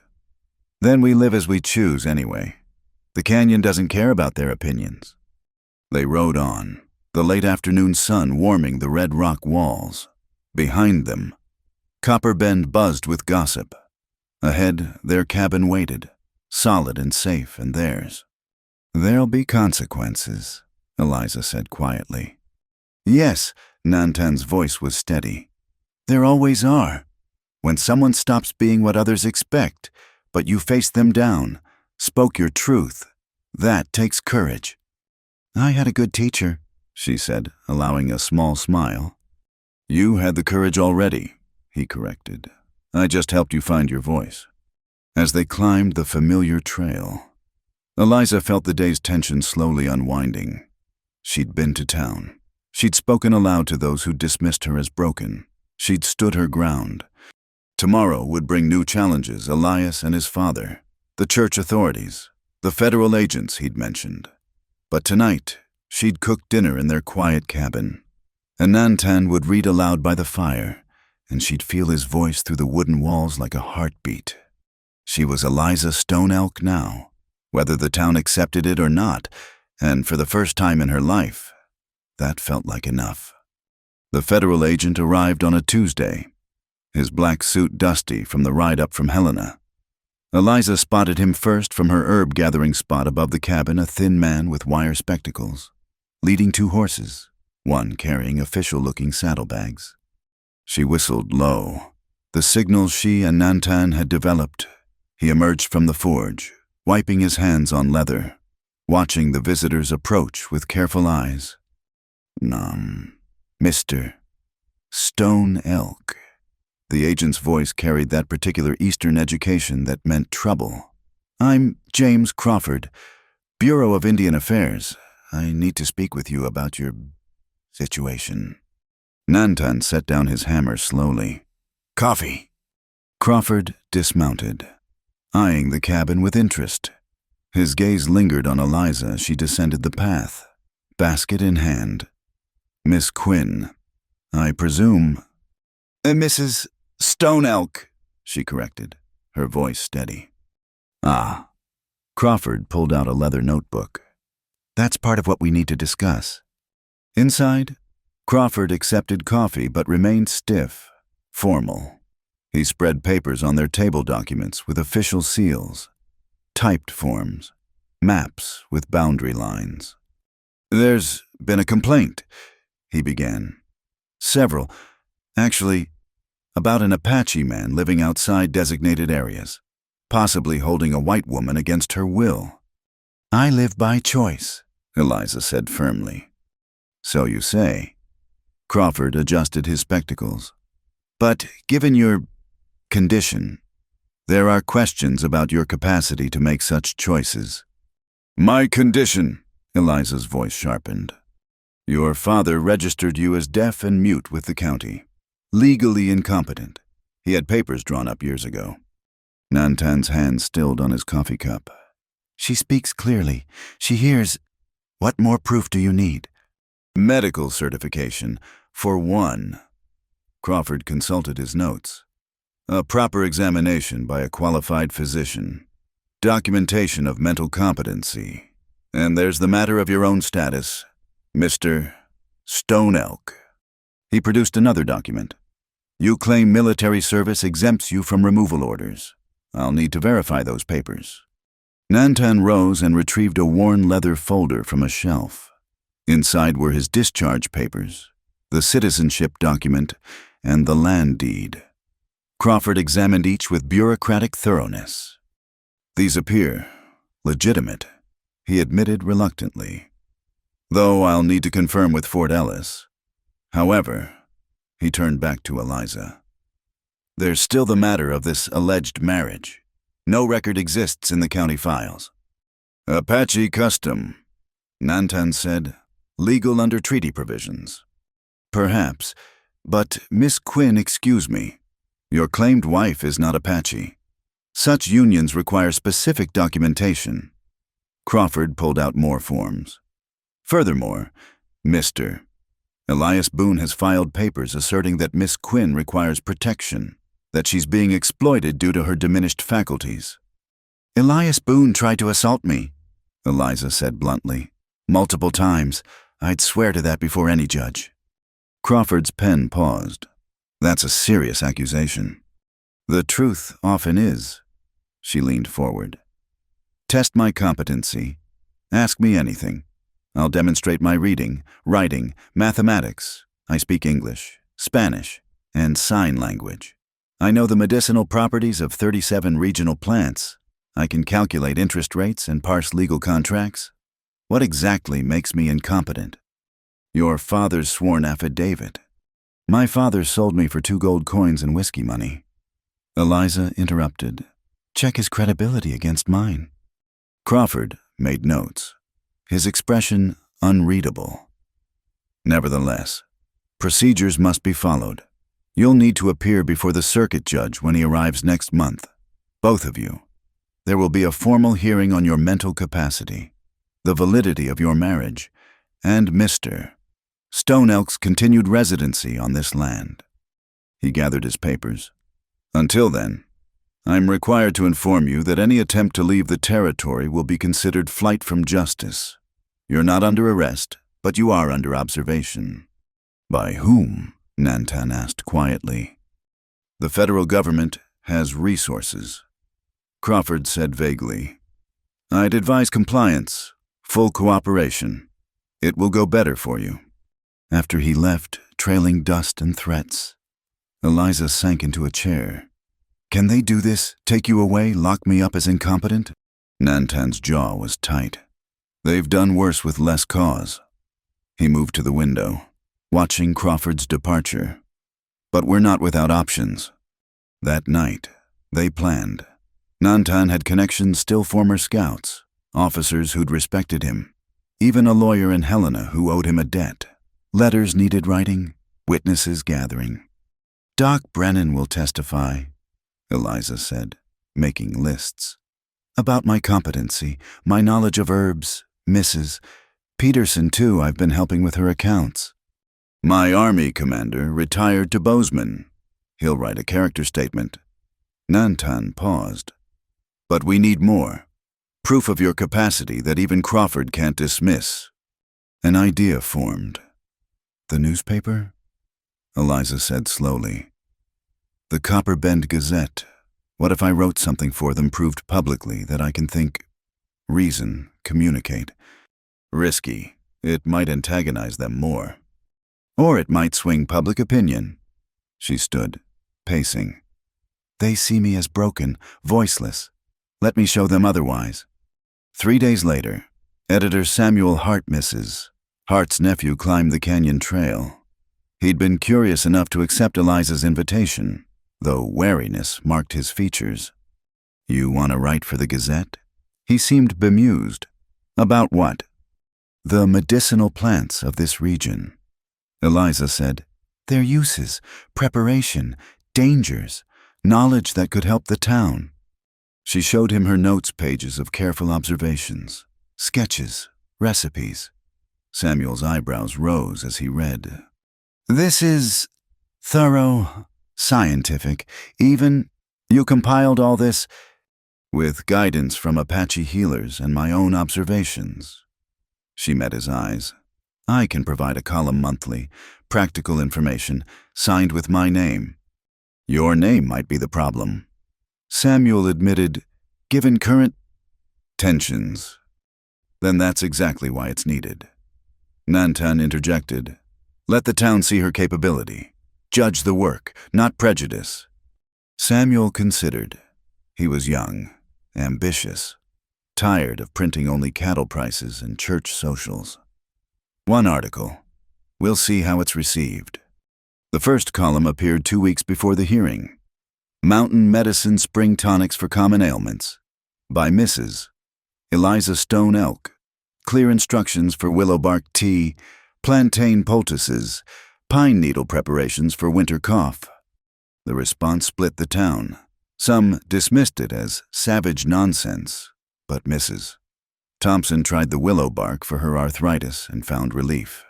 Then we live as we choose anyway. The canyon doesn't care about their opinions. They rode on, the late afternoon sun warming the red rock walls. Behind them, Copper Bend buzzed with gossip. Ahead, their cabin waited, solid and safe, and theirs. There'll be consequences, Eliza said quietly. Yes, Nantan's voice was steady. There always are. When someone stops being what others expect, but you faced them down, spoke your truth, that takes courage. I had a good teacher, she said, allowing a small smile. You had the courage already, he corrected. I just helped you find your voice. As they climbed the familiar trail, Eliza felt the day's tension slowly unwinding. She'd been to town. She'd spoken aloud to those who dismissed her as broken. She'd stood her ground. Tomorrow would bring new challenges, Elias and his father, the church authorities, the federal agents he'd mentioned. But tonight, she'd cook dinner in their quiet cabin. And Nantan would read aloud by the fire, and she'd feel his voice through the wooden walls like a heartbeat. She was Eliza Stone Elk now, whether the town accepted it or not, and for the first time in her life, that felt like enough. The federal agent arrived on a Tuesday, his black suit dusty from the ride up from Helena. Eliza spotted him first from her herb-gathering spot above the cabin, a thin man with wire spectacles, leading two horses, one carrying official-looking saddlebags. She whistled low, the signal she and Nantan had developed. He emerged from the forge, wiping his hands on leather, watching the visitors approach with careful eyes. Mr. Stone Elk. The agent's voice carried that particular Eastern education that meant trouble. I'm James Crawford, Bureau of Indian Affairs. I need to speak with you about your situation. Nantan set down his hammer slowly. Coffee. Crawford dismounted, eyeing the cabin with interest. His gaze lingered on Eliza as she descended the path, basket in hand. Miss Quinn, I presume. Mrs. Stone Elk, she corrected, her voice steady. Ah. Crawford pulled out a leather notebook. That's part of what we need to discuss. Inside, Crawford accepted coffee but remained stiff, formal. He spread papers on their table documents with official seals, typed forms, maps with boundary lines. There's been a complaint, he began. Several, actually, about an Apache man living outside designated areas, possibly holding a white woman against her will. I live by choice, Eliza said firmly. So you say. Crawford adjusted his spectacles. But given your condition, there are questions about your capacity to make such choices. My condition, Eliza's voice sharpened. Your father registered you as deaf and mute with the county. Legally incompetent. He had papers drawn up years ago. Nantan's hand stilled on his coffee cup. She speaks clearly. She hears. What more proof do you need? Medical certification, for one. Crawford consulted his notes. A proper examination by a qualified physician. Documentation of mental competency. And there's the matter of your own status, Mr. Stone Elk. He produced another document. You claim military service exempts you from removal orders. I'll need to verify those papers. Nantan rose and retrieved a worn leather folder from a shelf. Inside were his discharge papers, the citizenship document, and the land deed. Crawford examined each with bureaucratic thoroughness. These appear legitimate, he admitted reluctantly. Though I'll need to confirm with Fort Ellis. However, he turned back to Eliza. There's still the matter of this alleged marriage. No record exists in the county files. Apache custom, Nantan said, legal under treaty provisions. Perhaps, but Miss Quinn, excuse me. Your claimed wife is not Apache. Such unions require specific documentation. Crawford pulled out more forms. Furthermore, Mr. Elias Boone has filed papers asserting that Miss Quinn requires protection, that she's being exploited due to her diminished faculties. Elias Boone tried to assault me, Eliza said bluntly. Multiple times. I'd swear to that before any judge. Crawford's pen paused. That's a serious accusation. The truth often is. She leaned forward. Test my competency. Ask me anything. I'll demonstrate my reading, writing, mathematics. I speak English, Spanish, and sign language. I know the medicinal properties of 37 regional plants. I can calculate interest rates and parse legal contracts. What exactly makes me incompetent? Your father's sworn affidavit. My father sold me for 2 gold coins and whiskey money. Eliza interrupted. Check his credibility against mine. Crawford made notes, his expression unreadable. Nevertheless, procedures must be followed. You'll need to appear before the circuit judge when he arrives next month. Both of you. There will be a formal hearing on your mental capacity, the validity of your marriage, and Mr. Stone Elk's continued residency on this land. He gathered his papers. Until then, I'm required to inform you that any attempt to leave the territory will be considered flight from justice. You're not under arrest, but you are under observation. By whom? Nantan asked quietly. The federal government has resources. Crawford said vaguely. I'd advise compliance, full cooperation. It will go better for you. After he left, trailing dust and threats, Eliza sank into a chair. Can they do this? Take you away? Lock me up as incompetent? Nantan's jaw was tight. They've done worse with less cause. He moved to the window, watching Crawford's departure. But we're not without options. That night, they planned. Nantan had connections still former scouts, officers who'd respected him, even a lawyer in Helena who owed him a debt. Letters needed writing, witnesses gathering. Doc Brennan will testify, Eliza said, making lists. About my competency, my knowledge of herbs, Mrs. Peterson, too, I've been helping with her accounts. My army commander retired to Bozeman. He'll write a character statement. Nantan paused. But we need more. Proof of your capacity that even Crawford can't dismiss. An idea formed. The newspaper? Eliza said slowly. The Copper Bend Gazette. What if I wrote something for them proved publicly that I can think, reason, communicate? Risky. It might antagonize them more. Or it might swing public opinion. She stood, pacing. They see me as broken, voiceless. Let me show them otherwise. 3 days later, editor Samuel Hart misses. Hart's nephew climbed the canyon trail. He'd been curious enough to accept Eliza's invitation, though wariness marked his features. You want to write for the Gazette? He seemed bemused. About what? The medicinal plants of this region. Eliza said, their uses, preparation, dangers, knowledge that could help the town. She showed him her notes pages of careful observations, sketches, recipes. Samuel's eyebrows rose as he read. This is thorough, scientific, even you compiled all this with guidance from Apache healers and my own observations. She met his eyes. I can provide a column monthly, practical information, signed with my name. Your name might be the problem. Samuel admitted, given current tensions, then that's exactly why it's needed. Nantan interjected, let the town see her capability. Judge the work, not prejudice. Samuel considered. He was young, ambitious, tired of printing only cattle prices and church socials. One article. We'll see how it's received. The first column appeared 2 weeks before the hearing. Mountain Medicine Spring Tonics for Common Ailments by Mrs. Eliza Stone Elk. Clear instructions for willow bark tea, plantain poultices, pine needle preparations for winter cough. The response split the town. Some dismissed it as savage nonsense, but Mrs. Thompson tried the willow bark for her arthritis and found relief.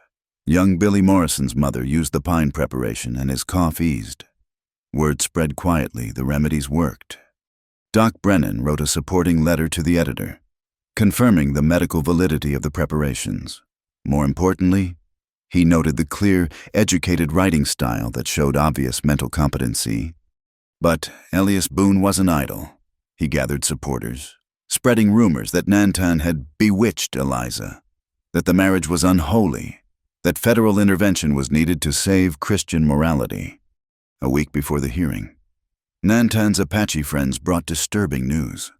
Young Billy Morrison's mother used the pine preparation and his cough eased. Word spread quietly, the remedies worked. Doc Brennan wrote a supporting letter to the editor, confirming the medical validity of the preparations. More importantly, he noted the clear, educated writing style that showed obvious mental competency. But Elias Boone wasn't idle. He gathered supporters, spreading rumors that Nantan had bewitched Eliza, that the marriage was unholy, that federal intervention was needed to save Christian morality. A week before the hearing, Nantan's Apache friends brought disturbing news.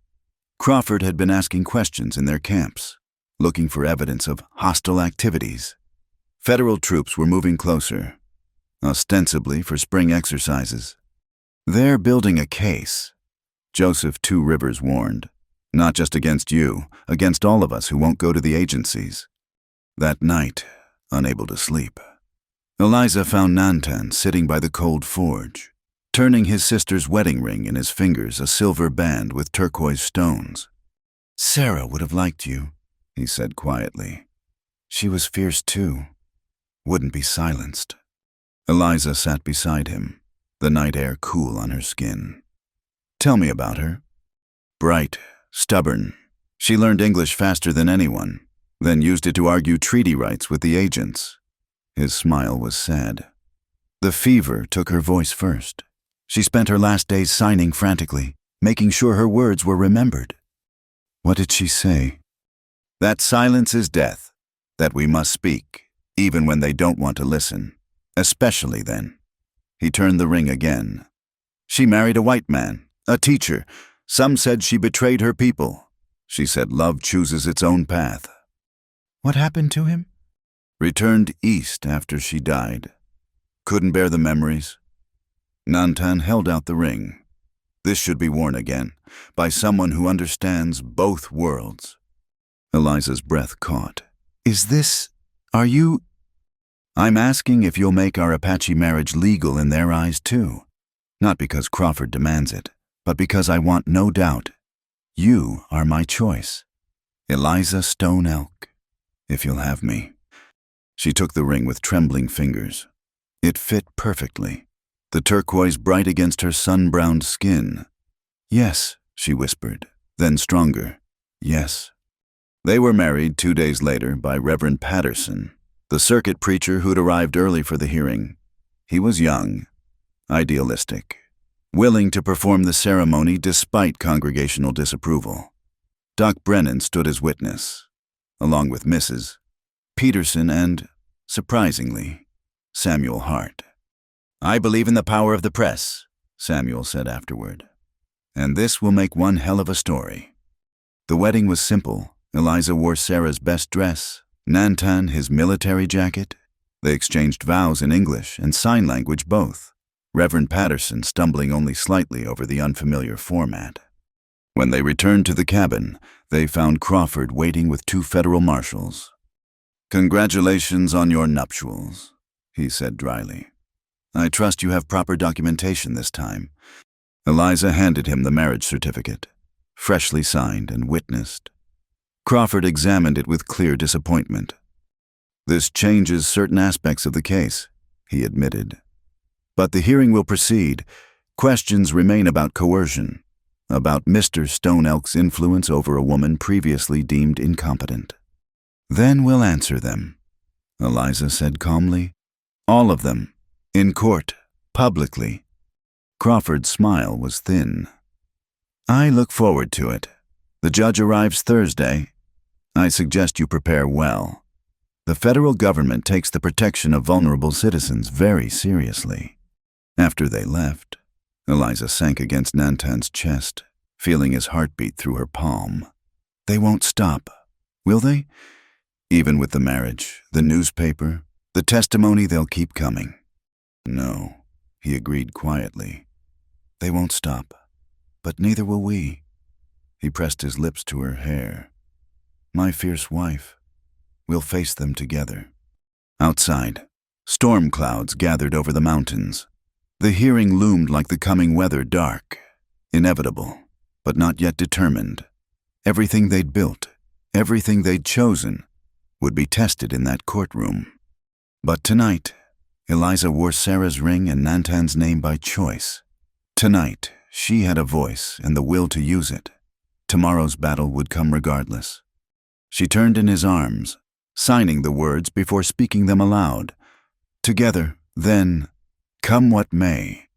Crawford had been asking questions in their camps, looking for evidence of hostile activities. Federal troops were moving closer, ostensibly for spring exercises. They're building a case, Joseph Two Rivers warned. Not just against you, against all of us who won't go to the agencies. That night, unable to sleep, Eliza found Nantan sitting by the cold forge, turning his sister's wedding ring in his fingers, a silver band with turquoise stones. "Sarah would have liked you," he said quietly. "She was fierce too. Wouldn't be silenced." Eliza sat beside him, the night air cool on her skin. "Tell me about her." "Bright, stubborn. She learned English faster than anyone, then used it to argue treaty rights with the agents." His smile was sad. "The fever took her voice first. She spent her last days signing frantically, making sure her words were remembered." "What did she say?" "That silence is death, that we must speak, even when they don't want to listen, especially then." He turned the ring again. "She married a white man, a teacher. Some said she betrayed her people. She said love chooses its own path." "What happened to him?" "Returned east after she died. Couldn't bear the memories." Nantan held out the ring. "This should be worn again, by someone who understands both worlds." Eliza's breath caught. Are you... "I'm asking if you'll make our Apache marriage legal in their eyes too. Not because Crawford demands it, but because I want no doubt. You are my choice. Eliza Stone Elk, if you'll have me." She took the ring with trembling fingers. It fit perfectly, the turquoise bright against her sun-browned skin. "Yes," she whispered, then stronger. "Yes." They were married 2 days later by Reverend Patterson, the circuit preacher who'd arrived early for the hearing. He was young, idealistic, willing to perform the ceremony despite congregational disapproval. Doc Brennan stood as witness, along with Mrs. Peterson and, surprisingly, Samuel Hart. "I believe in the power of the press," Samuel said afterward. "And this will make one hell of a story." The wedding was simple. Eliza wore Sarah's best dress, Nantan his military jacket. They exchanged vows in English and sign language both, Reverend Patterson stumbling only slightly over the unfamiliar format. When they returned to the cabin, they found Crawford waiting with 2 federal marshals. "Congratulations on your nuptials," he said dryly. "I trust you have proper documentation this time." Eliza handed him the marriage certificate, freshly signed and witnessed. Crawford examined it with clear disappointment. "This changes certain aspects of the case," he admitted. "But the hearing will proceed. Questions remain about coercion, about Mr. Stone Elk's influence over a woman previously deemed incompetent." "Then we'll answer them," Eliza said calmly. "All of them, in court, publicly." Crawford's smile was thin. "I look forward to it. The judge arrives Thursday. I suggest you prepare well. The federal government takes the protection of vulnerable citizens very seriously." After they left, Eliza sank against Nantan's chest, feeling his heartbeat through her palm. "They won't stop, will they? Even with the marriage, the newspaper, the testimony, they'll keep coming." "No," he agreed quietly. "They won't stop, but neither will we." He pressed his lips to her hair. "My fierce wife, we'll face them together." Outside, storm clouds gathered over the mountains. The hearing loomed like the coming weather dark. Inevitable, but not yet determined. Everything they'd built, everything they'd chosen, would be tested in that courtroom. But tonight, Eliza wore Sarah's ring and Nantan's name by choice. Tonight, she had a voice and the will to use it. Tomorrow's battle would come regardless. She turned in his arms, signing the words before speaking them aloud. Together, then, come what may.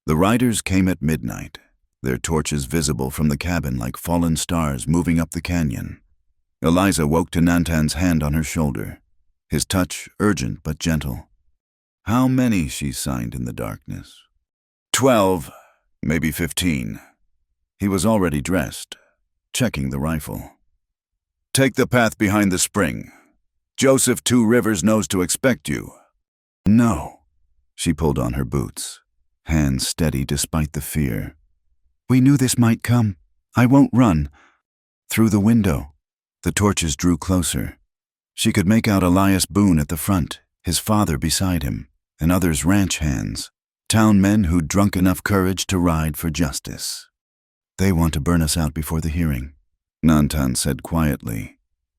The riders came at midnight, their torches visible from the cabin like fallen stars moving up the canyon. Eliza woke to Nantan's hand on her shoulder, his touch urgent but gentle. How many, she signed in the darkness. 12, maybe 15. He was already dressed, checking the rifle. Take the path behind the spring. Joseph Two Rivers knows to expect you. No. She pulled on her boots, hands steady despite the fear. We knew this might come. I won't run. Through the window, the torches drew closer. She could make out Elias Boone at the front, his father beside him, and others ranch hands, town men who'd drunk enough courage to ride for justice. They want to burn us out before the hearing, Nantan said quietly.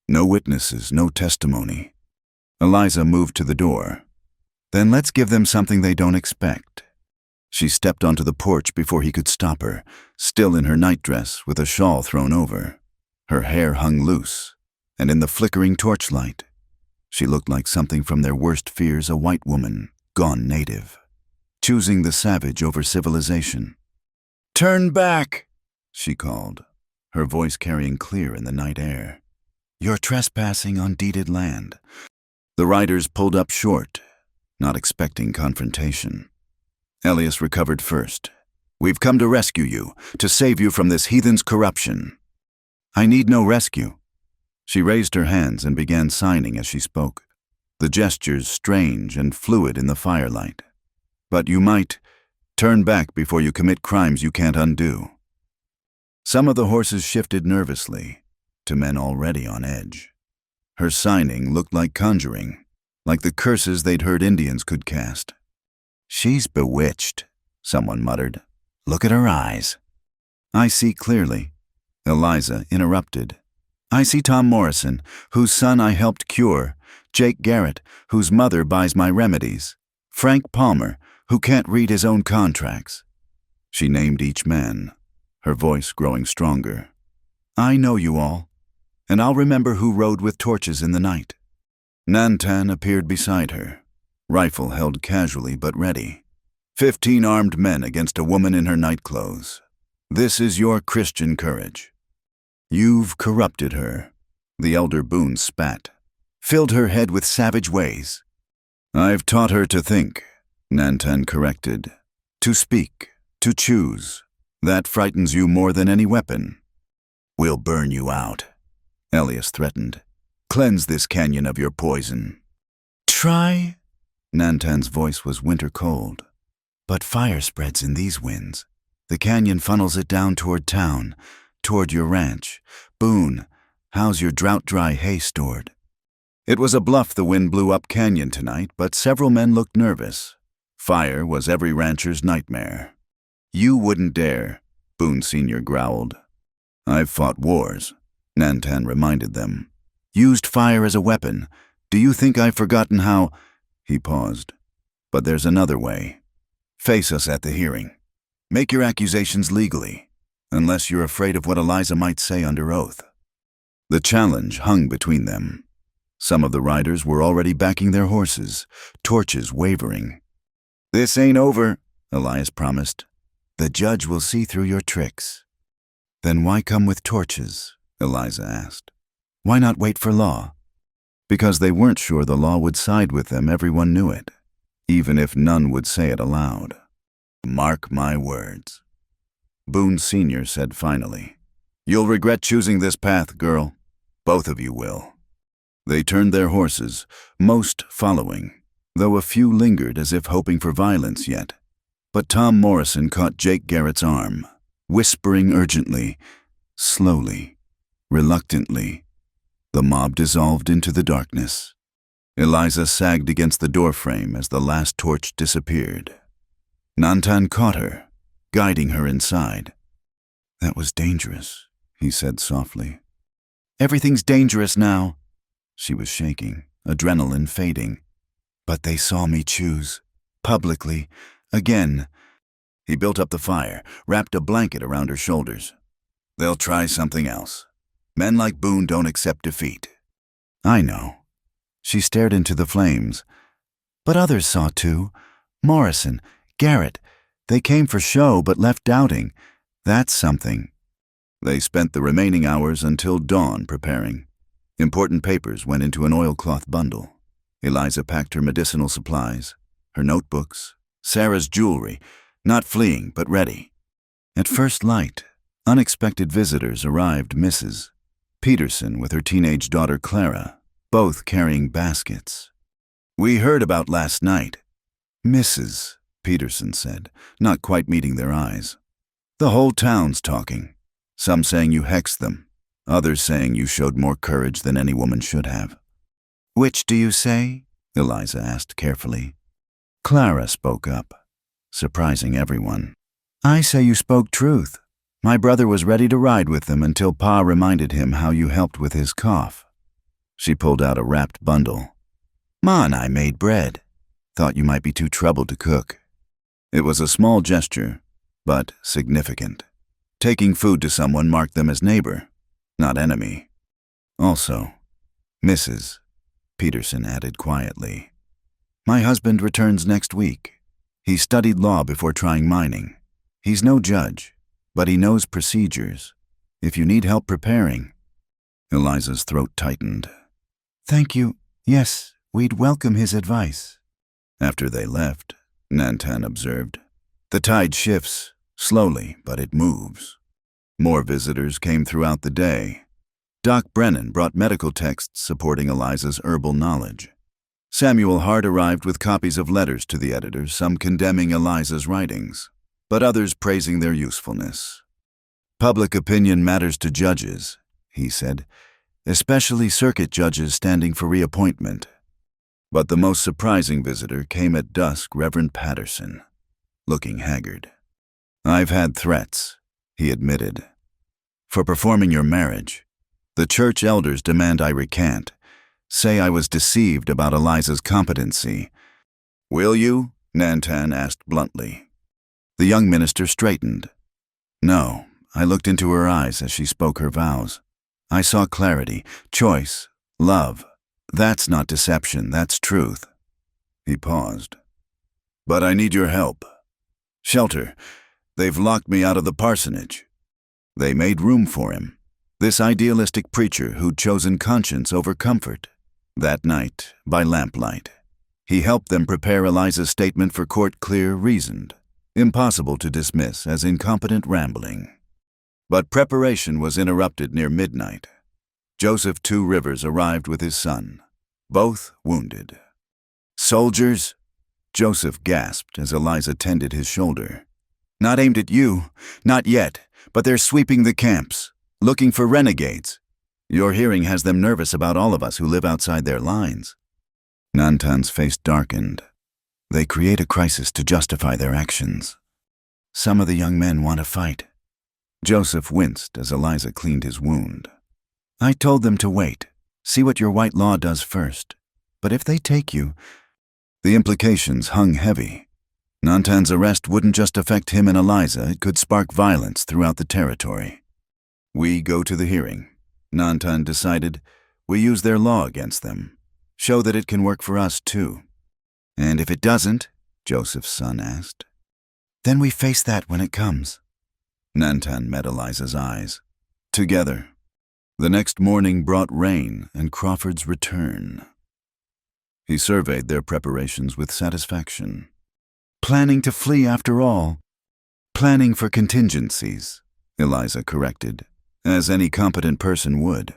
No witnesses, no testimony. Eliza moved to the door. Then let's give them something they don't expect. She stepped onto the porch before he could stop her, still in her nightdress with a shawl thrown over. Her hair hung loose, and in the flickering torchlight, she looked like something from their worst fears, a white woman, gone native, choosing the savage over civilization. Turn back, she called, her voice carrying clear in the night air. You're trespassing on deeded land. The riders pulled up short, not expecting confrontation. Elias recovered first. We've come to rescue you, to save you from this heathen's corruption. I need no rescue. She raised her hands and began signing as she spoke, the gestures strange and fluid in the firelight. But you might turn back before you commit crimes you can't undo. Some of the horses shifted nervously, to men already on edge. Her signing looked like conjuring, like the curses they'd heard Indians could cast. She's bewitched, someone muttered. Look at her eyes. I see clearly. Eliza interrupted. I see Tom Morrison, whose son I helped cure, Jake Garrett, whose mother buys my remedies, Frank Palmer, who can't read his own contracts. She named each man, her voice growing stronger. I know you all, and I'll remember who rode with torches in the night. Nantan appeared beside her, rifle held casually but ready. 15 armed men against a woman in her nightclothes. This is your Christian courage. You've corrupted her, the elder Boone spat, filled her head with savage ways. I've taught her to think, Nantan corrected, to speak, to choose. That frightens you more than any weapon. We'll burn you out, Elias threatened. Cleanse this canyon of your poison. Try? Nantan's voice was winter cold. But fire spreads in these winds. The canyon funnels it down toward town, toward your ranch. Boone, how's your drought-dry hay stored? It was a bluff the wind blew up canyon tonight, but several men looked nervous. Fire was every rancher's nightmare. You wouldn't dare, Boone Sr. growled. I've fought wars, Nantan reminded them. Used fire as a weapon. Do you think I've forgotten how? He paused. But there's another way. Face us at the hearing. Make your accusations legally, unless you're afraid of what Eliza might say under oath. The challenge hung between them. Some of the riders were already backing their horses, torches wavering. This ain't over, Elias promised. The judge will see through your tricks. Then why come with torches? Eliza asked. Why not wait for law? Because they weren't sure the law would side with them, everyone knew it, even if none would say it aloud. Mark my words. Boone Sr. said finally. You'll regret choosing this path, girl. Both of you will. They turned their horses, most following, though a few lingered as if hoping for violence yet. But Tom Morrison caught Jake Garrett's arm, whispering urgently, slowly, reluctantly. The mob dissolved into the darkness. Eliza sagged against the doorframe as the last torch disappeared. Nantan caught her, guiding her inside. That was dangerous, he said softly. Everything's dangerous now. She was shaking, adrenaline fading. But they saw me choose. Publicly. Again. He built up the fire, wrapped a blanket around her shoulders. They'll try something else. Men like Boone don't accept defeat. I know. She stared into the flames. But others saw too. Morrison, Garrett. They came for show but left doubting. That's something. They spent the remaining hours until dawn preparing. Important papers went into an oilcloth bundle. Eliza packed her medicinal supplies, her notebooks, Sarah's jewelry, not fleeing but ready. At first light, unexpected visitors arrived. Mrs. Peterson with her teenage daughter Clara, both carrying baskets. We heard about last night. Mrs. Peterson said, not quite meeting their eyes. The whole town's talking. Some saying you hexed them, others saying you showed more courage than any woman should have. Which do you say? Eliza asked carefully. Clara spoke up, surprising everyone. I say you spoke truth. My brother was ready to ride with them until Pa reminded him how you helped with his cough. She pulled out a wrapped bundle. Ma and I made bread. Thought you might be too troubled to cook. It was a small gesture, but significant. Taking food to someone marked them as neighbor, not enemy. Also, Mrs. Peterson added quietly, my husband returns next week. He studied law before trying mining. He's no judge, but he knows procedures. If you need help preparing. Eliza's throat tightened. Thank you. Yes, we'd welcome his advice. After they left, Nantan observed, the tide shifts, slowly, but it moves. More visitors came throughout the day. Doc Brennan brought medical texts supporting Eliza's herbal knowledge. Samuel Hart arrived with copies of letters to the editors, some condemning Eliza's writings, but others praising their usefulness. Public opinion matters to judges, he said, especially circuit judges standing for reappointment. But the most surprising visitor came at dusk, Reverend Patterson, looking haggard. I've had threats, he admitted. For performing your marriage, the church elders demand I recant, say I was deceived about Eliza's competency. Will you? Nantan asked bluntly. The young minister straightened. No, I looked into her eyes as she spoke her vows. I saw clarity, choice, love. That's not deception, that's truth. He paused. But I need your help. Shelter. They've locked me out of the parsonage. They made room for him, this idealistic preacher who'd chosen conscience over comfort. That night, by lamplight, he helped them prepare Eliza's statement for court, clear, reasoned, impossible to dismiss as incompetent rambling. But preparation was interrupted near midnight. Joseph Two Rivers arrived with his son, both wounded. Soldiers? Joseph gasped as Eliza tended his shoulder. Not aimed at you, not yet, but they're sweeping the camps, looking for renegades. Your hearing has them nervous about all of us who live outside their lines. Nantan's face darkened. They create a crisis to justify their actions. Some of the young men want to fight. Joseph winced as Eliza cleaned his wound. I told them to wait, see what your white law does first. But if they take you... The implications hung heavy. Nantan's arrest wouldn't just affect him and Eliza, it could spark violence throughout the territory. We go to the hearing. Nantan decided, we use their law against them. Show that it can work for us too. And if it doesn't, Joseph's son asked, then we face that when it comes. Nantan met Eliza's eyes. Together. The next morning brought rain and Crawford's return. He surveyed their preparations with satisfaction. Planning to flee after all. Planning for contingencies, Eliza corrected, as any competent person would.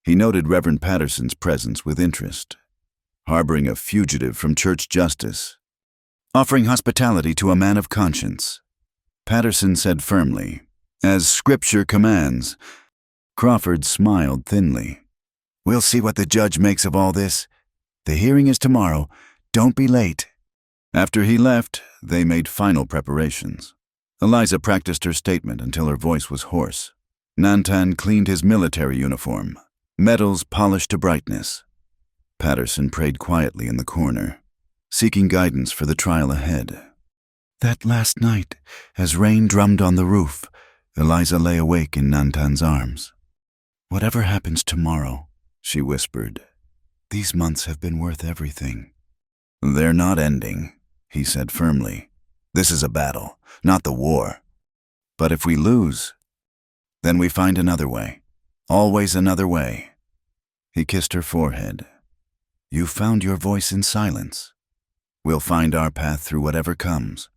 He noted Reverend Patterson's presence with interest, harboring a fugitive from church justice, offering hospitality to a man of conscience. Patterson said firmly, as Scripture commands. Crawford smiled thinly. We'll see what the judge makes of all this. The hearing is tomorrow. Don't be late. After he left, they made final preparations. Eliza practiced her statement until her voice was hoarse. Nantan cleaned his military uniform, medals polished to brightness. Patterson prayed quietly in the corner, seeking guidance for the trial ahead. That last night, as rain drummed on the roof, Eliza lay awake in Nantan's arms. "Whatever happens tomorrow," she whispered, "these months have been worth everything." "They're not ending," he said firmly. "This is a battle, not the war. But if we lose, then we find another way. Always another way." He kissed her forehead. "You found your voice in silence. We'll find our path through whatever comes."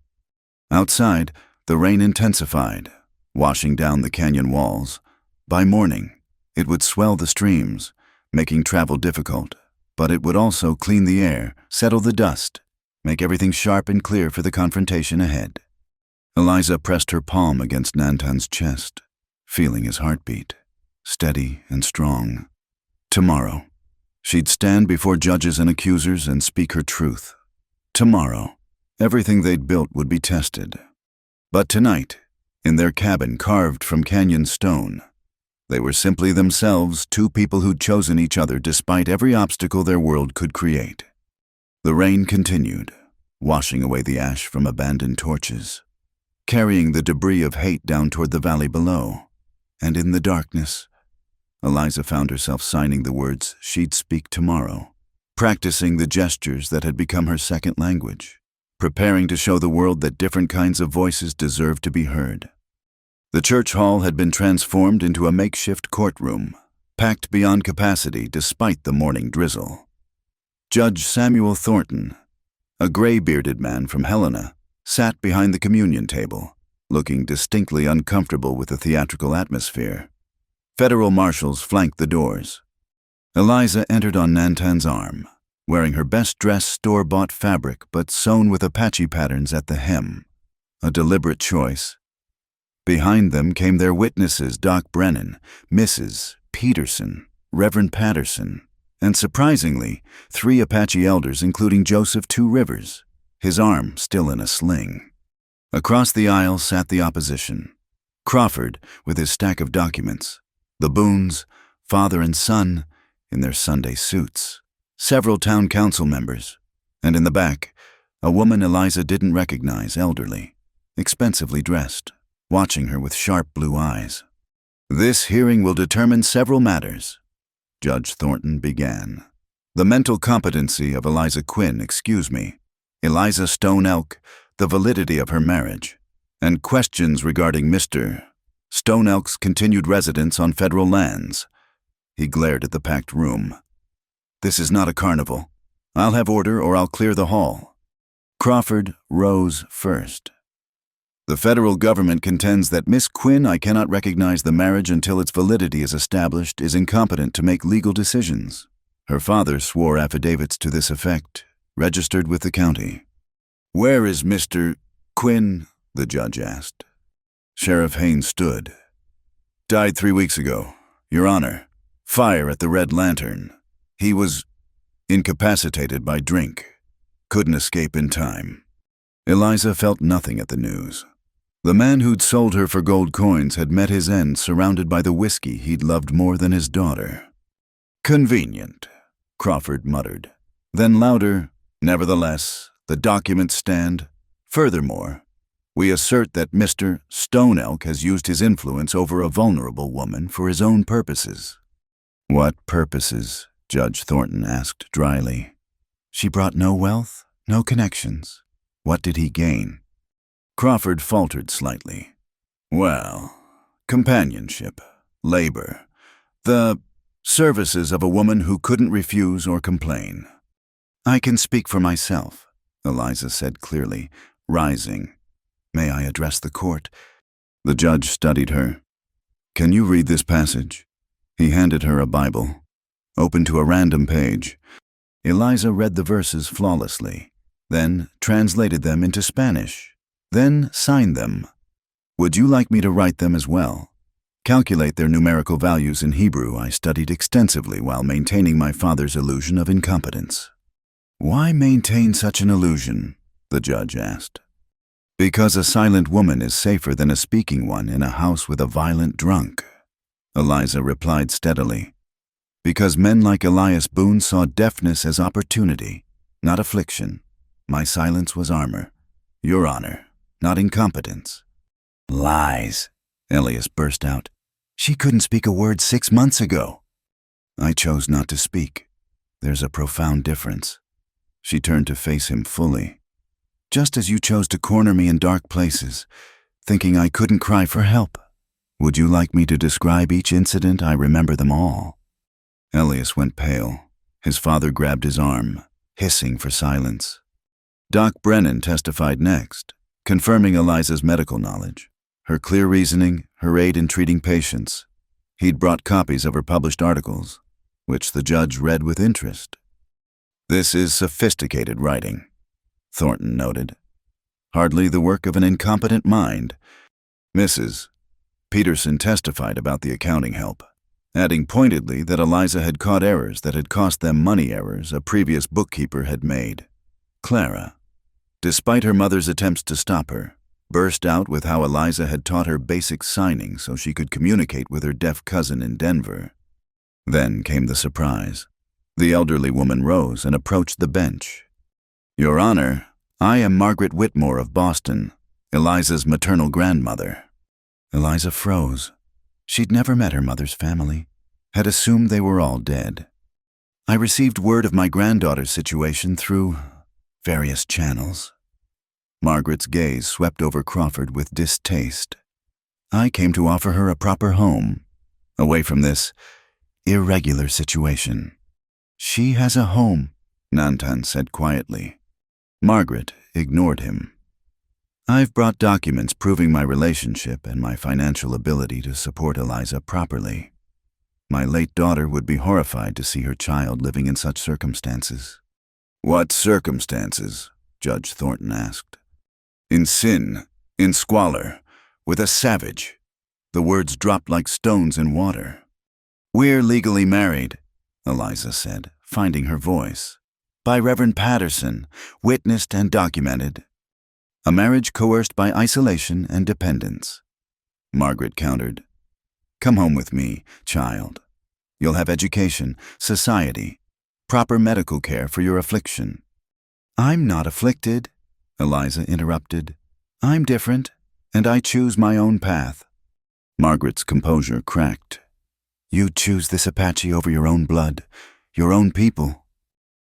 Outside, the rain intensified, washing down the canyon walls. By morning, it would swell the streams, making travel difficult, but it would also clean the air, settle the dust, make everything sharp and clear for the confrontation ahead. Eliza pressed her palm against Nantan's chest, feeling his heartbeat, steady and strong. Tomorrow, she'd stand before judges and accusers and speak her truth. Tomorrow, everything they'd built would be tested. But tonight, in their cabin carved from canyon stone, they were simply themselves, two people who'd chosen each other despite every obstacle their world could create. The rain continued, washing away the ash from abandoned torches, carrying the debris of hate down toward the valley below. And in the darkness, Eliza found herself signing the words she'd speak tomorrow, practicing the gestures that had become her second language, preparing to show the world that different kinds of voices deserve to be heard. The church hall had been transformed into a makeshift courtroom, packed beyond capacity despite the morning drizzle. Judge Samuel Thornton, a gray-bearded man from Helena, sat behind the communion table, looking distinctly uncomfortable with the theatrical atmosphere. Federal marshals flanked the doors. Eliza entered on Nantan's arm, wearing her best-dressed store-bought fabric but sewn with Apache patterns at the hem, a deliberate choice. Behind them came their witnesses Doc Brennan, Mrs. Peterson, Reverend Patterson, and surprisingly, 3 Apache elders including Joseph Two Rivers, his arm still in a sling. Across the aisle sat the opposition. Crawford, with his stack of documents, the Boones, father and son, in their Sunday suits, several town council members, and in the back, a woman Eliza didn't recognize, elderly, expensively dressed, watching her with sharp blue eyes. "This hearing will determine several matters," Judge Thornton began. "The mental competency of Eliza Quinn, Eliza Stone Elk, the validity of her marriage, and questions regarding Mr. Stone Elk's continued residence on federal lands." He glared at the packed room. "This is not a carnival. I'll have order or I'll clear the hall." Crawford rose first. "The federal government contends that Miss Quinn, I cannot recognize the marriage until its validity is established, is incompetent to make legal decisions. Her father swore affidavits to this effect, registered with the county." "Where is Mr. Quinn?" the judge asked. Sheriff Haynes stood. "Died 3 weeks ago, Your Honor. Fire at the Red Lantern. He was incapacitated by drink. Couldn't escape in time." Eliza felt nothing at the news. The man who'd sold her for gold coins had met his end surrounded by the whiskey he'd loved more than his daughter. "Convenient," Crawford muttered. Then louder, "Nevertheless, the documents stand. Furthermore, we assert that Mr. Stone Elk has used his influence over a vulnerable woman for his own purposes." "What purposes?" Judge Thornton asked dryly. "She brought no wealth, no connections. What did he gain?" Crawford faltered slightly. "Well, companionship, labor, the services of a woman who couldn't refuse or complain." "I can speak for myself," Eliza said clearly, rising. "May I address the court?" The judge studied her. "Can you read this passage?" He handed her a Bible. Open to a random page. Eliza read the verses flawlessly, then translated them into Spanish, then signed them. "Would you like me to write them as well? Calculate their numerical values in Hebrew I studied extensively while maintaining my father's illusion of incompetence." "Why maintain such an illusion?" the judge asked. Because a silent woman is safer than a speaking one in a house with a violent drunk, Eliza replied steadily. Because men like Elias Boone saw deafness as opportunity, not affliction. My silence was armor, Your Honor, not incompetence. Lies, Elias burst out. She couldn't speak a word 6 months ago. I chose not to speak. There's a profound difference. She turned to face him fully. Just as you chose to corner me in dark places, thinking I couldn't cry for help. Would you like me to describe each incident? I remember them all. Elias went pale. His father grabbed his arm, hissing for silence. Doc Brennan testified next, confirming Eliza's medical knowledge, her clear reasoning, her aid in treating patients. He'd brought copies of her published articles, which the judge read with interest. This is sophisticated writing, Thornton noted. Hardly the work of an incompetent mind. Mrs. Peterson testified about the accounting help, adding pointedly that Eliza had caught errors that had cost them money, errors a previous bookkeeper had made. Clara, despite her mother's attempts to stop her, burst out with how Eliza had taught her basic signing so she could communicate with her deaf cousin in Denver. Then came the surprise. The elderly woman rose and approached the bench. Your Honor, I am Margaret Whitmore of Boston, Eliza's maternal grandmother. Eliza froze. She'd never met her mother's family, had assumed they were all dead. I received word of my granddaughter's situation through various channels. Margaret's gaze swept over Crawford with distaste. I came to offer her a proper home, away from this irregular situation. She has a home, Nantan said quietly. Margaret ignored him. I've brought documents proving my relationship and my financial ability to support Eliza properly. My late daughter would be horrified to see her child living in such circumstances. What circumstances? Judge Thornton asked. In sin, in squalor, with a savage. The words dropped like stones in water. We're legally married, Eliza said, finding her voice. By Reverend Patterson, witnessed and documented. A marriage coerced by isolation and dependence. Margaret countered. Come home with me, child. You'll have education, society, proper medical care for your affliction. I'm not afflicted, Eliza interrupted. I'm different, and I choose my own path. Margaret's composure cracked. You choose this Apache over your own blood, your own people.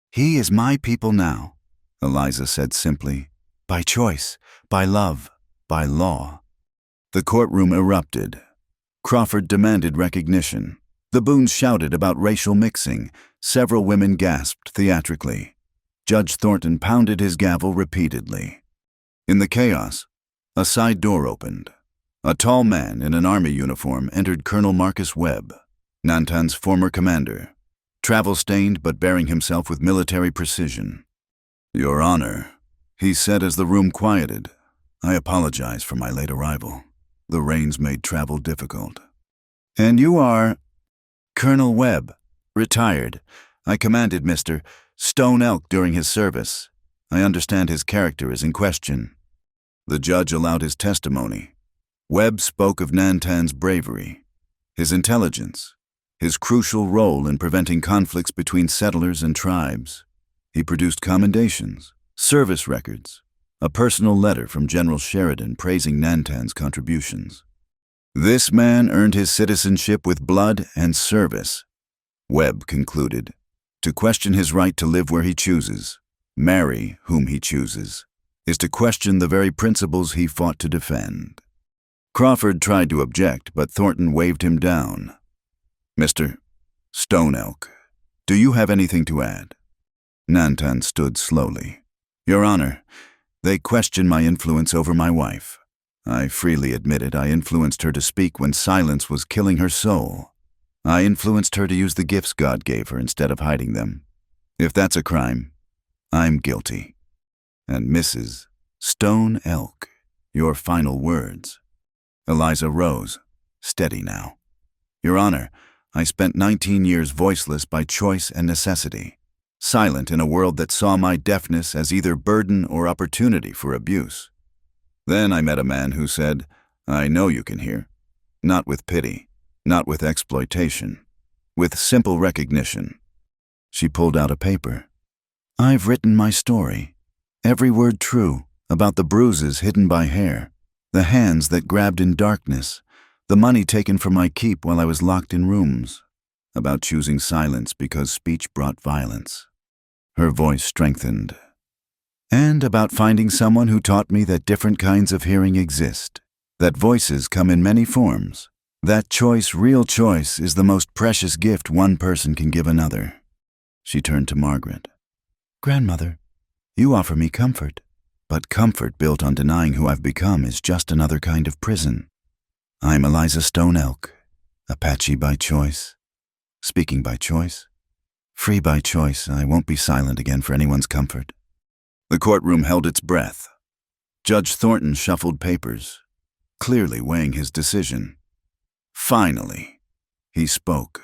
He is my people now, Eliza said simply. By choice, by love, by law. The courtroom erupted. Crawford demanded recognition. The Boones shouted about racial mixing. Several women gasped theatrically. Judge Thornton pounded his gavel repeatedly. In the chaos, a side door opened. A tall man in an army uniform entered Colonel Marcus Webb, Nantan's former commander, travel-stained but bearing himself with military precision. Your Honor, he said as the room quieted, I apologize for my late arrival. The rains made travel difficult. And you are? Colonel Webb, retired. I commanded Mr. Stone Elk during his service. I understand his character is in question. The judge allowed his testimony. Webb spoke of Nantan's bravery, his intelligence, his crucial role in preventing conflicts between settlers and tribes. He produced commendations, service records, a personal letter from General Sheridan praising Nantan's contributions. This man earned his citizenship with blood and service, Webb concluded. To question his right to live where he chooses, marry whom he chooses, is to question the very principles he fought to defend. Crawford tried to object, but Thornton waved him down. Mr. Stone Elk, do you have anything to add? Nantan stood slowly. Your Honor, they question my influence over my wife. I freely admitted I influenced her to speak when silence was killing her soul. I influenced her to use the gifts God gave her instead of hiding them. If that's a crime, I'm guilty. And Mrs. Stone Elk, your final words. Eliza rose, steady now. Your Honor, I spent 19 years voiceless by choice and necessity, silent in a world that saw my deafness as either burden or opportunity for abuse. Then I met a man who said, "I know you can hear." Not with pity, not with exploitation, with simple recognition. She pulled out a paper. "I've written my story, every word true, about the bruises hidden by hair, the hands that grabbed in darkness, the money taken from my keep while I was locked in rooms, about choosing silence because speech brought violence." Her voice strengthened. "And about finding someone who taught me that different kinds of hearing exist, that voices come in many forms, that choice, real choice, is the most precious gift one person can give another." She turned to Margaret. "Grandmother, you offer me comfort, but comfort built on denying who I've become is just another kind of prison. I'm Eliza Stone Elk, Apache by choice, speaking by choice, free by choice. I won't be silent again for anyone's comfort." The courtroom held its breath. Judge Thornton shuffled papers, clearly weighing his decision. Finally, he spoke.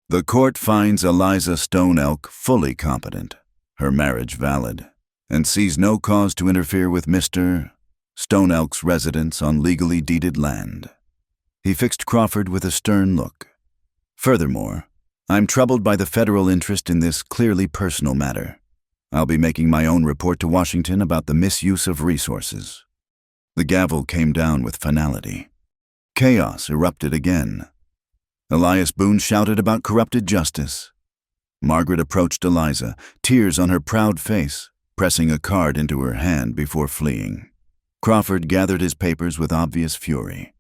"The court finds Eliza Stone Elk fully competent, her marriage valid, and sees no cause to interfere with Mr. Stone Elk's residence on legally deeded land." He fixed Crawford with a stern look. "Furthermore, I'm troubled by the federal interest in this clearly personal matter. I'll be making my own report to Washington about the misuse of resources." The gavel came down with finality. Chaos erupted again. Elias Boone shouted about corrupted justice. Margaret approached Eliza, tears on her proud face, pressing a card into her hand before fleeing. Crawford gathered his papers with obvious fury.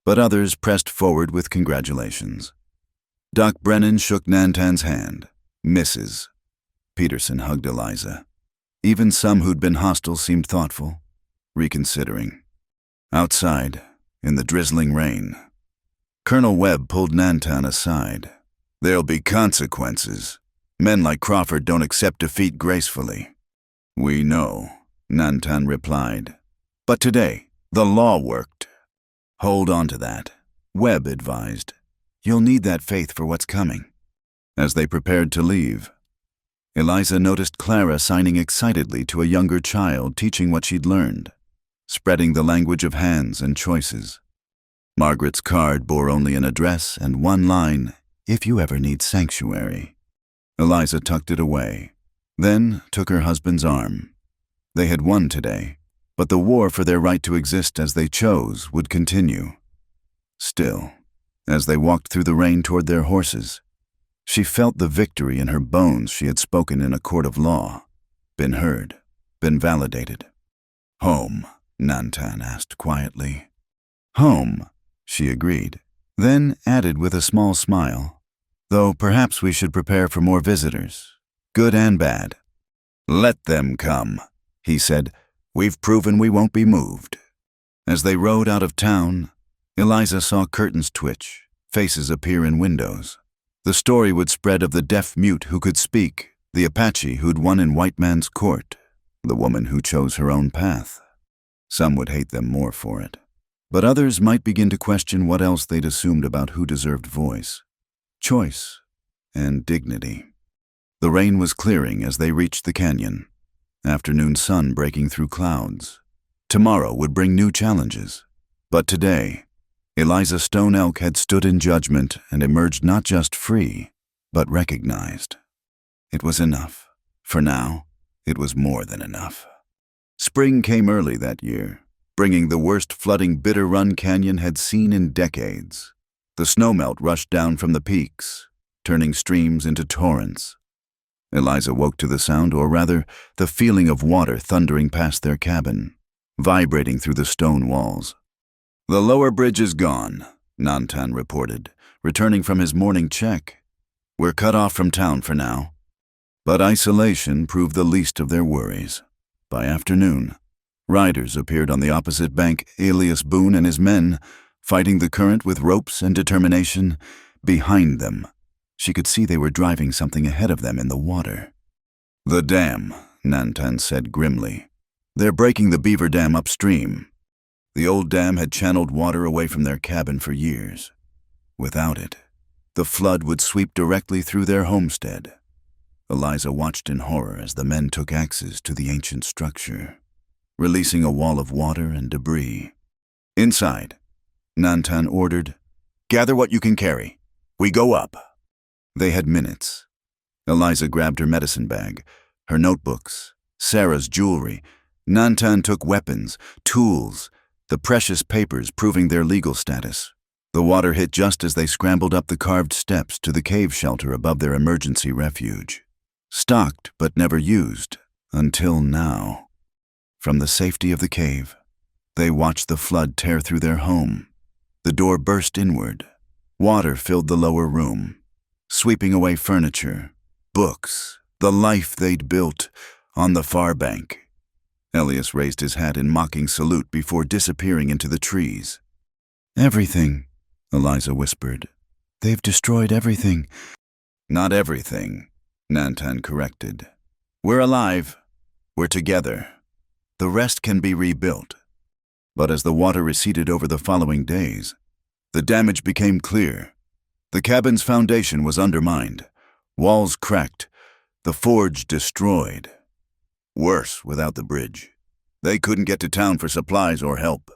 But others pressed forward with congratulations. Doc Brennan shook Nantan's hand. "Mrs." Peterson hugged Eliza. Even some who'd been hostile seemed thoughtful, reconsidering. Outside, in the drizzling rain, Colonel Webb pulled Nantan aside. "There'll be consequences. Men like Crawford don't accept defeat gracefully." "We know," Nantan replied. "But today, the law worked." "Hold on to that," Webb advised. "You'll need that faith for what's coming." As they prepared to leave, Eliza noticed Clara signing excitedly to a younger child, teaching what she'd learned, spreading the language of hands and choices. Margaret's card bore only an address and one line, "If you ever need sanctuary." Eliza tucked it away, then took her husband's arm. They had won today, but the war for their right to exist as they chose would continue. Still, as they walked through the rain toward their horses, she felt the victory in her bones. She had spoken in a court of law, been heard, been validated. "Home?" Nantan asked quietly. "Home," she agreed, then added with a small smile, "though perhaps we should prepare for more visitors, good and bad." "Let them come," he said. "We've proven we won't be moved." As they rode out of town, Eliza saw curtains twitch, faces appear in windows. The story would spread of the deaf-mute who could speak, the Apache who'd won in white man's court, the woman who chose her own path. Some would hate them more for it, but others might begin to question what else they'd assumed about who deserved voice, choice, and dignity. The rain was clearing as they reached the canyon, afternoon sun breaking through clouds. Tomorrow would bring new challenges, but today, Eliza Stone Elk had stood in judgment and emerged not just free, but recognized. It was enough. For now, it was more than enough. Spring came early that year, bringing the worst flooding Bitter Run Canyon had seen in decades. The snowmelt rushed down from the peaks, turning streams into torrents. Eliza woke to the sound, or rather, the feeling of water thundering past their cabin, vibrating through the stone walls. "The lower bridge is gone," Nantan reported, returning from his morning check. "We're cut off from town for now." But isolation proved the least of their worries. By afternoon, riders appeared on the opposite bank, Elias Boone and his men, fighting the current with ropes and determination. Behind them, she could see they were driving something ahead of them in the water. "The dam," Nantan said grimly. "They're breaking the beaver dam upstream." The old dam had channeled water away from their cabin for years. Without it, the flood would sweep directly through their homestead. Eliza watched in horror as the men took axes to the ancient structure. releasing a wall of water and debris. "Inside," Nantan ordered. "Gather what you can carry. We go up." They had minutes. Eliza grabbed her medicine bag, her notebooks, Sarah's jewelry. Nantan took weapons, tools, the precious papers proving their legal status. The water hit just as they scrambled up the carved steps to the cave shelter above their emergency refuge. Stocked but never used, until now. From the safety of the cave, they watched the flood tear through their home. The door burst inward. Water filled the lower room, sweeping away furniture, books, the life they'd built on the far bank. Elias raised his hat in mocking salute before disappearing into the trees. "Everything," Eliza whispered. "They've destroyed everything." "Not everything," Nantan corrected. "We're alive. We're together. The rest can be rebuilt." But as the water receded over the following days, the damage became clear. The cabin's foundation was undermined, walls cracked, the forge destroyed. Worse without the bridge. They couldn't get to town for supplies or help.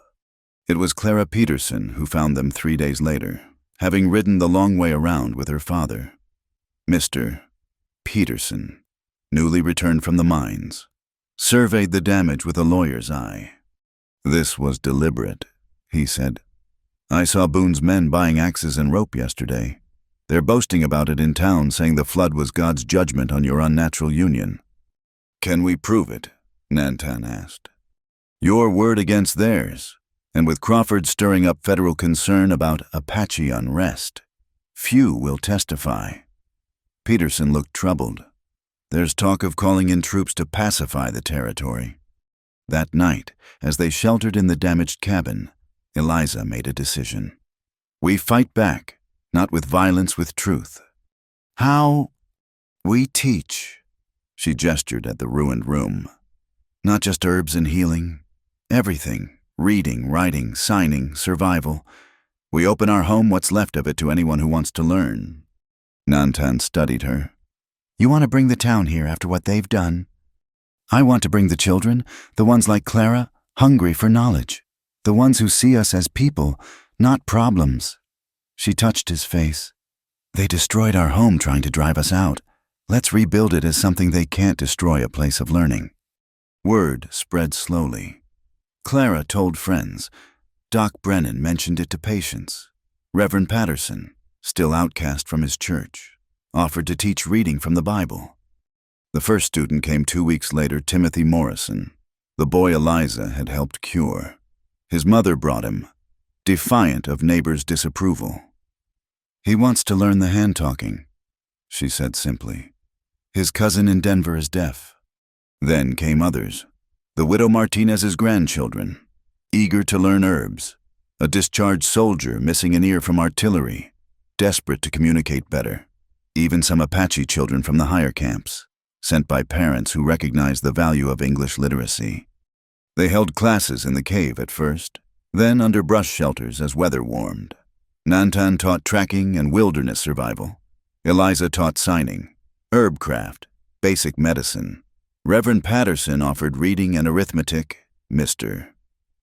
It was Clara Peterson who found them 3 days later, having ridden the long way around with her father. Mr. Peterson, newly returned from the mines, surveyed the damage with a lawyer's eye. "This was deliberate," he said. "I saw Boone's men buying axes and rope yesterday. They're boasting about it in town, saying the flood was God's judgment on your unnatural union." "Can we prove it?" Nantan asked. "Your word against theirs, and with Crawford stirring up federal concern about Apache unrest, few will testify." Peterson looked troubled. "There's talk of calling in troops to pacify the territory." That night, as they sheltered in the damaged cabin, Eliza made a decision. "We fight back, not with violence, with truth." "How?" "We teach." She gestured at the ruined room. "Not just herbs and healing. Everything. Reading, writing, signing, survival. We open our home, what's left of it, to anyone who wants to learn." Nantan studied her. "You want to bring the town here after what they've done?" "I want to bring the children, the ones like Clara, hungry for knowledge. The ones who see us as people, not problems." She touched his face. "They destroyed our home trying to drive us out. Let's rebuild it as something they can't destroy, a place of learning." Word spread slowly. Clara told friends. Doc Brennan mentioned it to patients. Reverend Patterson, still outcast from his church, offered to teach reading from the Bible. The first student came 2 weeks later, Timothy Morrison, the boy Eliza had helped cure. His mother brought him, defiant of neighbors' disapproval. "He wants to learn the hand-talking," she said simply. "His cousin in Denver is deaf." Then came others. The widow Martinez's grandchildren, eager to learn herbs. A discharged soldier missing an ear from artillery, desperate to communicate better. Even some Apache children from the higher camps, sent by parents who recognized the value of English literacy. They held classes in the cave at first, then under brush shelters as weather warmed. Nantan taught tracking and wilderness survival. Eliza taught signing, herb craft, basic medicine. Reverend Patterson offered reading and arithmetic. Mr.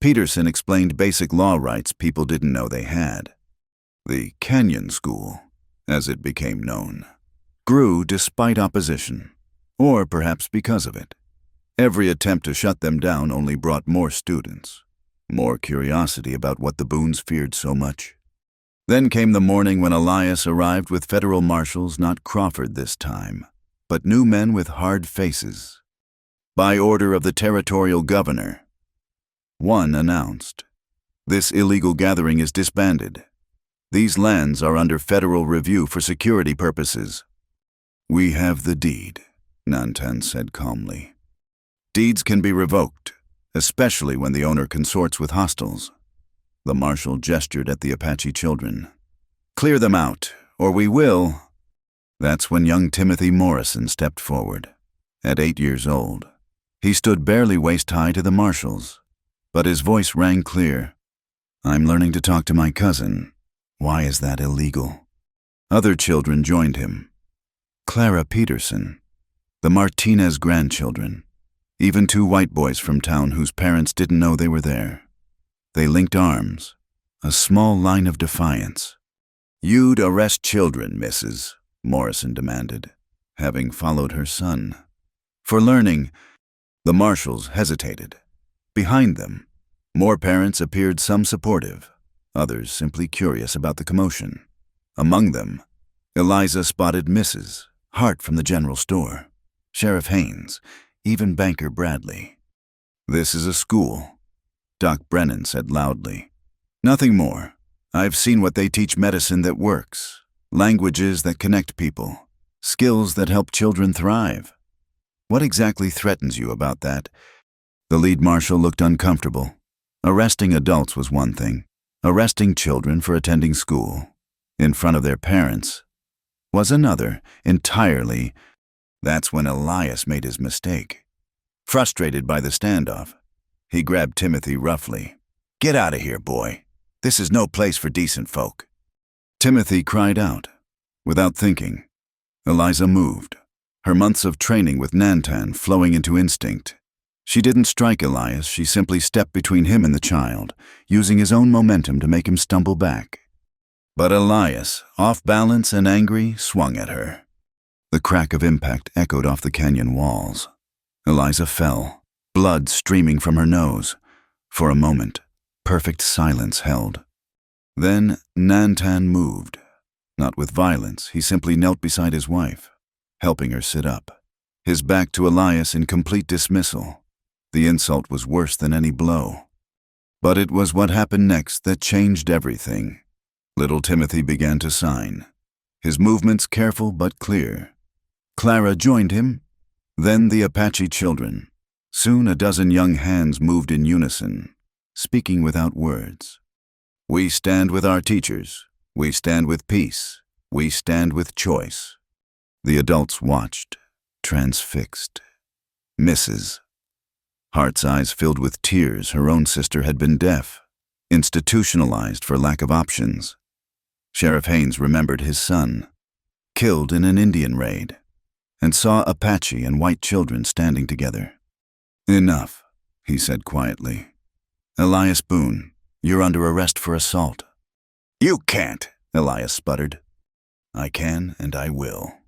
Peterson explained basic law rights people didn't know they had. The Canyon School, as it became known, grew despite opposition, or perhaps because of it. Every attempt to shut them down only brought more students, more curiosity about what the Boones feared so much. Then came the morning when Elias arrived with federal marshals, not Crawford this time, but new men with hard faces. By order of the territorial governor, one announced, "This illegal gathering is disbanded. These lands are under federal review for security purposes." "We have the deed," Nantan said calmly. "Deeds can be revoked, especially when the owner consorts with hostiles." The marshal gestured at the Apache children. "Clear them out, or we will." That's when young Timothy Morrison stepped forward. At 8 years old, he stood barely waist-high to the marshals, but his voice rang clear. "I'm learning to talk to my cousin. Why is that illegal?" Other children joined him. Clara Peterson, the Martinez grandchildren, even two white boys from town whose parents didn't know they were there. They linked arms, a small line of defiance. "You'd arrest children, Mrs." Morrison demanded, having followed her son. For learning, the marshals hesitated. Behind them, more parents appeared, some supportive, others simply curious about the commotion. Among them, Eliza spotted Mrs. Hart from the general store, Sheriff Haynes, even Banker Bradley. "This is a school," Doc Brennan said loudly. "Nothing more. I've seen what they teach: medicine that works, languages that connect people, skills that help children thrive. What exactly threatens you about that?" The lead marshal looked uncomfortable. Arresting adults was one thing. Arresting children for attending school, in front of their parents, was another entirely. That's when Elias made his mistake. Frustrated by the standoff, he grabbed Timothy roughly. "Get out of here, boy. This is no place for decent folk." Timothy cried out. Without thinking, Eliza moved, her months of training with Nantan flowing into instinct. She didn't strike Elias, she simply stepped between him and the child, using his own momentum to make him stumble back. But Elias, off balance and angry, swung at her. The crack of impact echoed off the canyon walls. Eliza fell, blood streaming from her nose. For a moment, perfect silence held. Then Nantan moved. Not with violence, he simply knelt beside his wife, helping her sit up, his back to Elias in complete dismissal. The insult was worse than any blow. But it was what happened next that changed everything. Little Timothy began to sign, his movements careful but clear. Clara joined him, then the Apache children. Soon a dozen young hands moved in unison, speaking without words. "We stand with our teachers. We stand with peace. We stand with choice." The adults watched, transfixed. Mrs. Hart's eyes filled with tears. Her own sister had been deaf, institutionalized for lack of options. Sheriff Haynes remembered his son, killed in an Indian raid, and saw Apache and white children standing together. "Enough," he said quietly. "Elias Boone, you're under arrest for assault." "You can't," Elias sputtered. "I can and I will."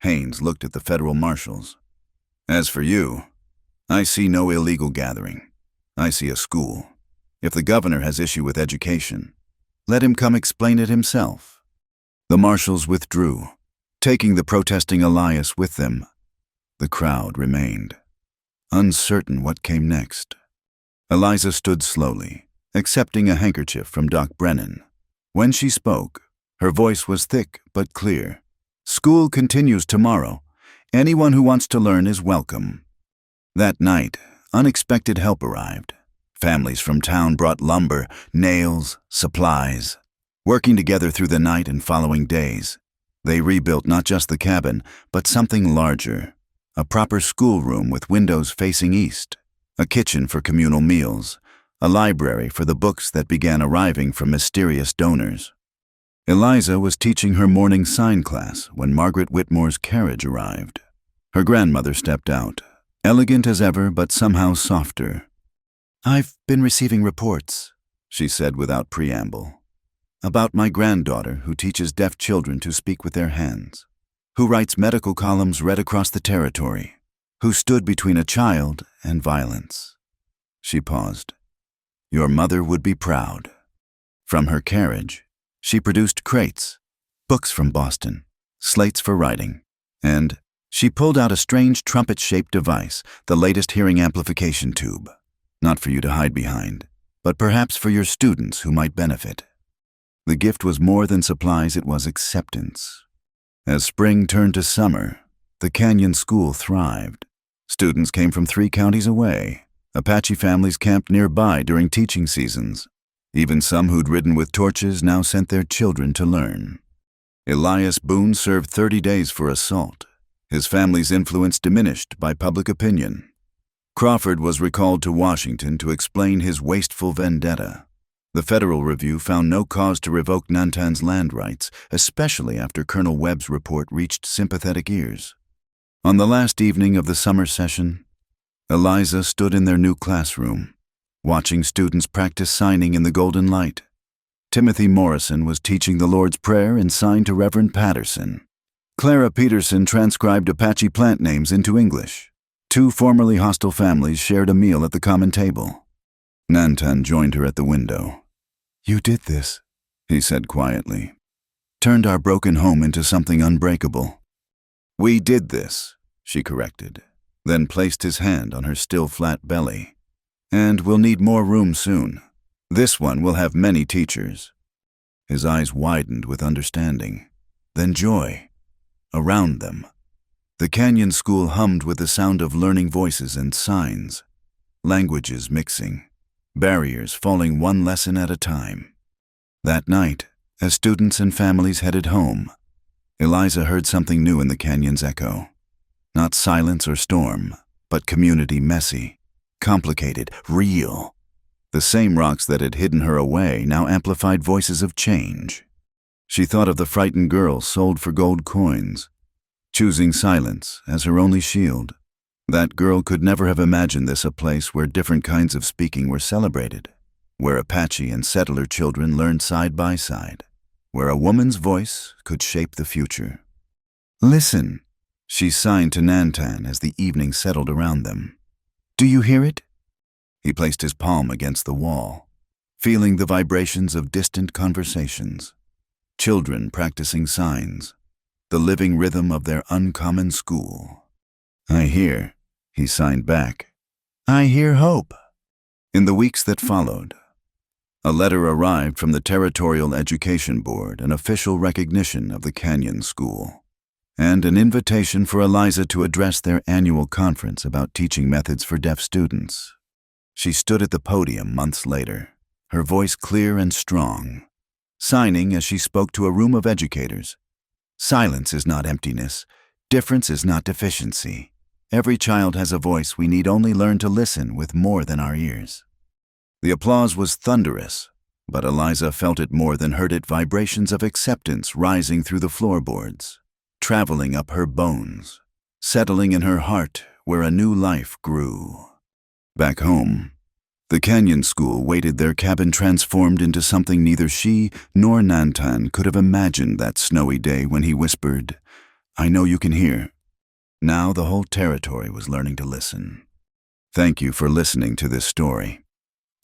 Haynes looked at the federal marshals. "As for you, I see no illegal gathering. I see a school. If the governor has issue with education, let him come explain it himself." The marshals withdrew, taking the protesting Elias with them. The crowd remained, uncertain what came next. Eliza stood slowly, accepting a handkerchief from Doc Brennan. When she spoke, her voice was thick but clear. "School continues tomorrow. Anyone who wants to learn is welcome." That night, unexpected help arrived. Families from town brought lumber, nails, supplies. Working together through the night and following days, they rebuilt not just the cabin, but something larger. A proper schoolroom with windows facing east, a kitchen for communal meals, a library for the books that began arriving from mysterious donors. Eliza was teaching her morning sign class when Margaret Whitmore's carriage arrived. Her grandmother stepped out, elegant as ever but somehow softer. "I've been receiving reports," she said without preamble, "about my granddaughter who teaches deaf children to speak with their hands, who writes medical columns read across the territory, who stood between a child and violence." She paused. "Your mother would be proud." From her carriage, she produced crates, books from Boston, slates for writing, and she pulled out a strange trumpet-shaped device, the latest hearing amplification tube. Not for you to hide behind, but perhaps for your students who might benefit. The gift was more than supplies, it was acceptance. As spring turned to summer, the Canyon School thrived. Students came from 3 counties away. Apache families camped nearby during teaching seasons. Even some who'd ridden with torches now sent their children to learn. Elias Boone served 30 days for assault. His family's influence diminished by public opinion. Crawford was recalled to Washington to explain his wasteful vendetta. The Federal Review found no cause to revoke Nantan's land rights, especially after Colonel Webb's report reached sympathetic ears. On the last evening of the summer session, Eliza stood in their new classroom, watching students practice signing in the golden light. Timothy Morrison was teaching the Lord's Prayer and signed to Reverend Patterson. Clara Peterson transcribed Apache plant names into English. Two formerly hostile families shared a meal at the common table. Nantan joined her at the window. "You did this," he said quietly. "Turned our broken home into something unbreakable." "We did this," she corrected, then placed his hand on her still flat belly. "And we'll need more room soon. This one will have many teachers." His eyes widened with understanding, then joy. Around them, the canyon school hummed with the sound of learning voices and signs, languages mixing, barriers falling one lesson at a time. That night, as students and families headed home, Eliza heard something new in the canyon's echo. Not silence or storm, but community messy, complicated, real. The same rocks that had hidden her away now amplified voices of change. She thought of the frightened girl sold for gold coins, choosing silence as her only shield. That girl could never have imagined this a place where different kinds of speaking were celebrated, where Apache and settler children learned side by side, where a woman's voice could shape the future. "Listen," she signed to Nantan as the evening settled around them. "Do you hear it?" He placed his palm against the wall, feeling the vibrations of distant conversations. Children practicing signs, the living rhythm of their uncommon school. "I hear," he signed back. "I hear hope." In the weeks that followed, a letter arrived from the Territorial Education Board, an official recognition of the Canyon School, and an invitation for Eliza to address their annual conference about teaching methods for deaf students. She stood at the podium months later, her voice clear and strong, signing as she spoke to a room of educators. "Silence is not emptiness. Difference is not deficiency. Every child has a voice. We need only learn to listen with more than our ears." The applause was thunderous, but Eliza felt it more than heard it, vibrations of acceptance rising through the floorboards, traveling up her bones, settling in her heart where a new life grew. Back home, the Canyon School waited, their cabin transformed into something neither she nor Nantan could have imagined that snowy day when he whispered, "I know you can hear." Now the whole territory was learning to listen. Thank you for listening to this story.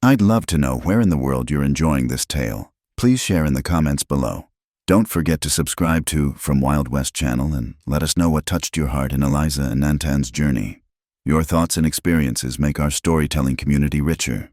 I'd love to know where in the world you're enjoying this tale. Please share in the comments below. Don't forget to subscribe to From Wild West channel and let us know what touched your heart in Eliza and Nantan's journey. Your thoughts and experiences make our storytelling community richer.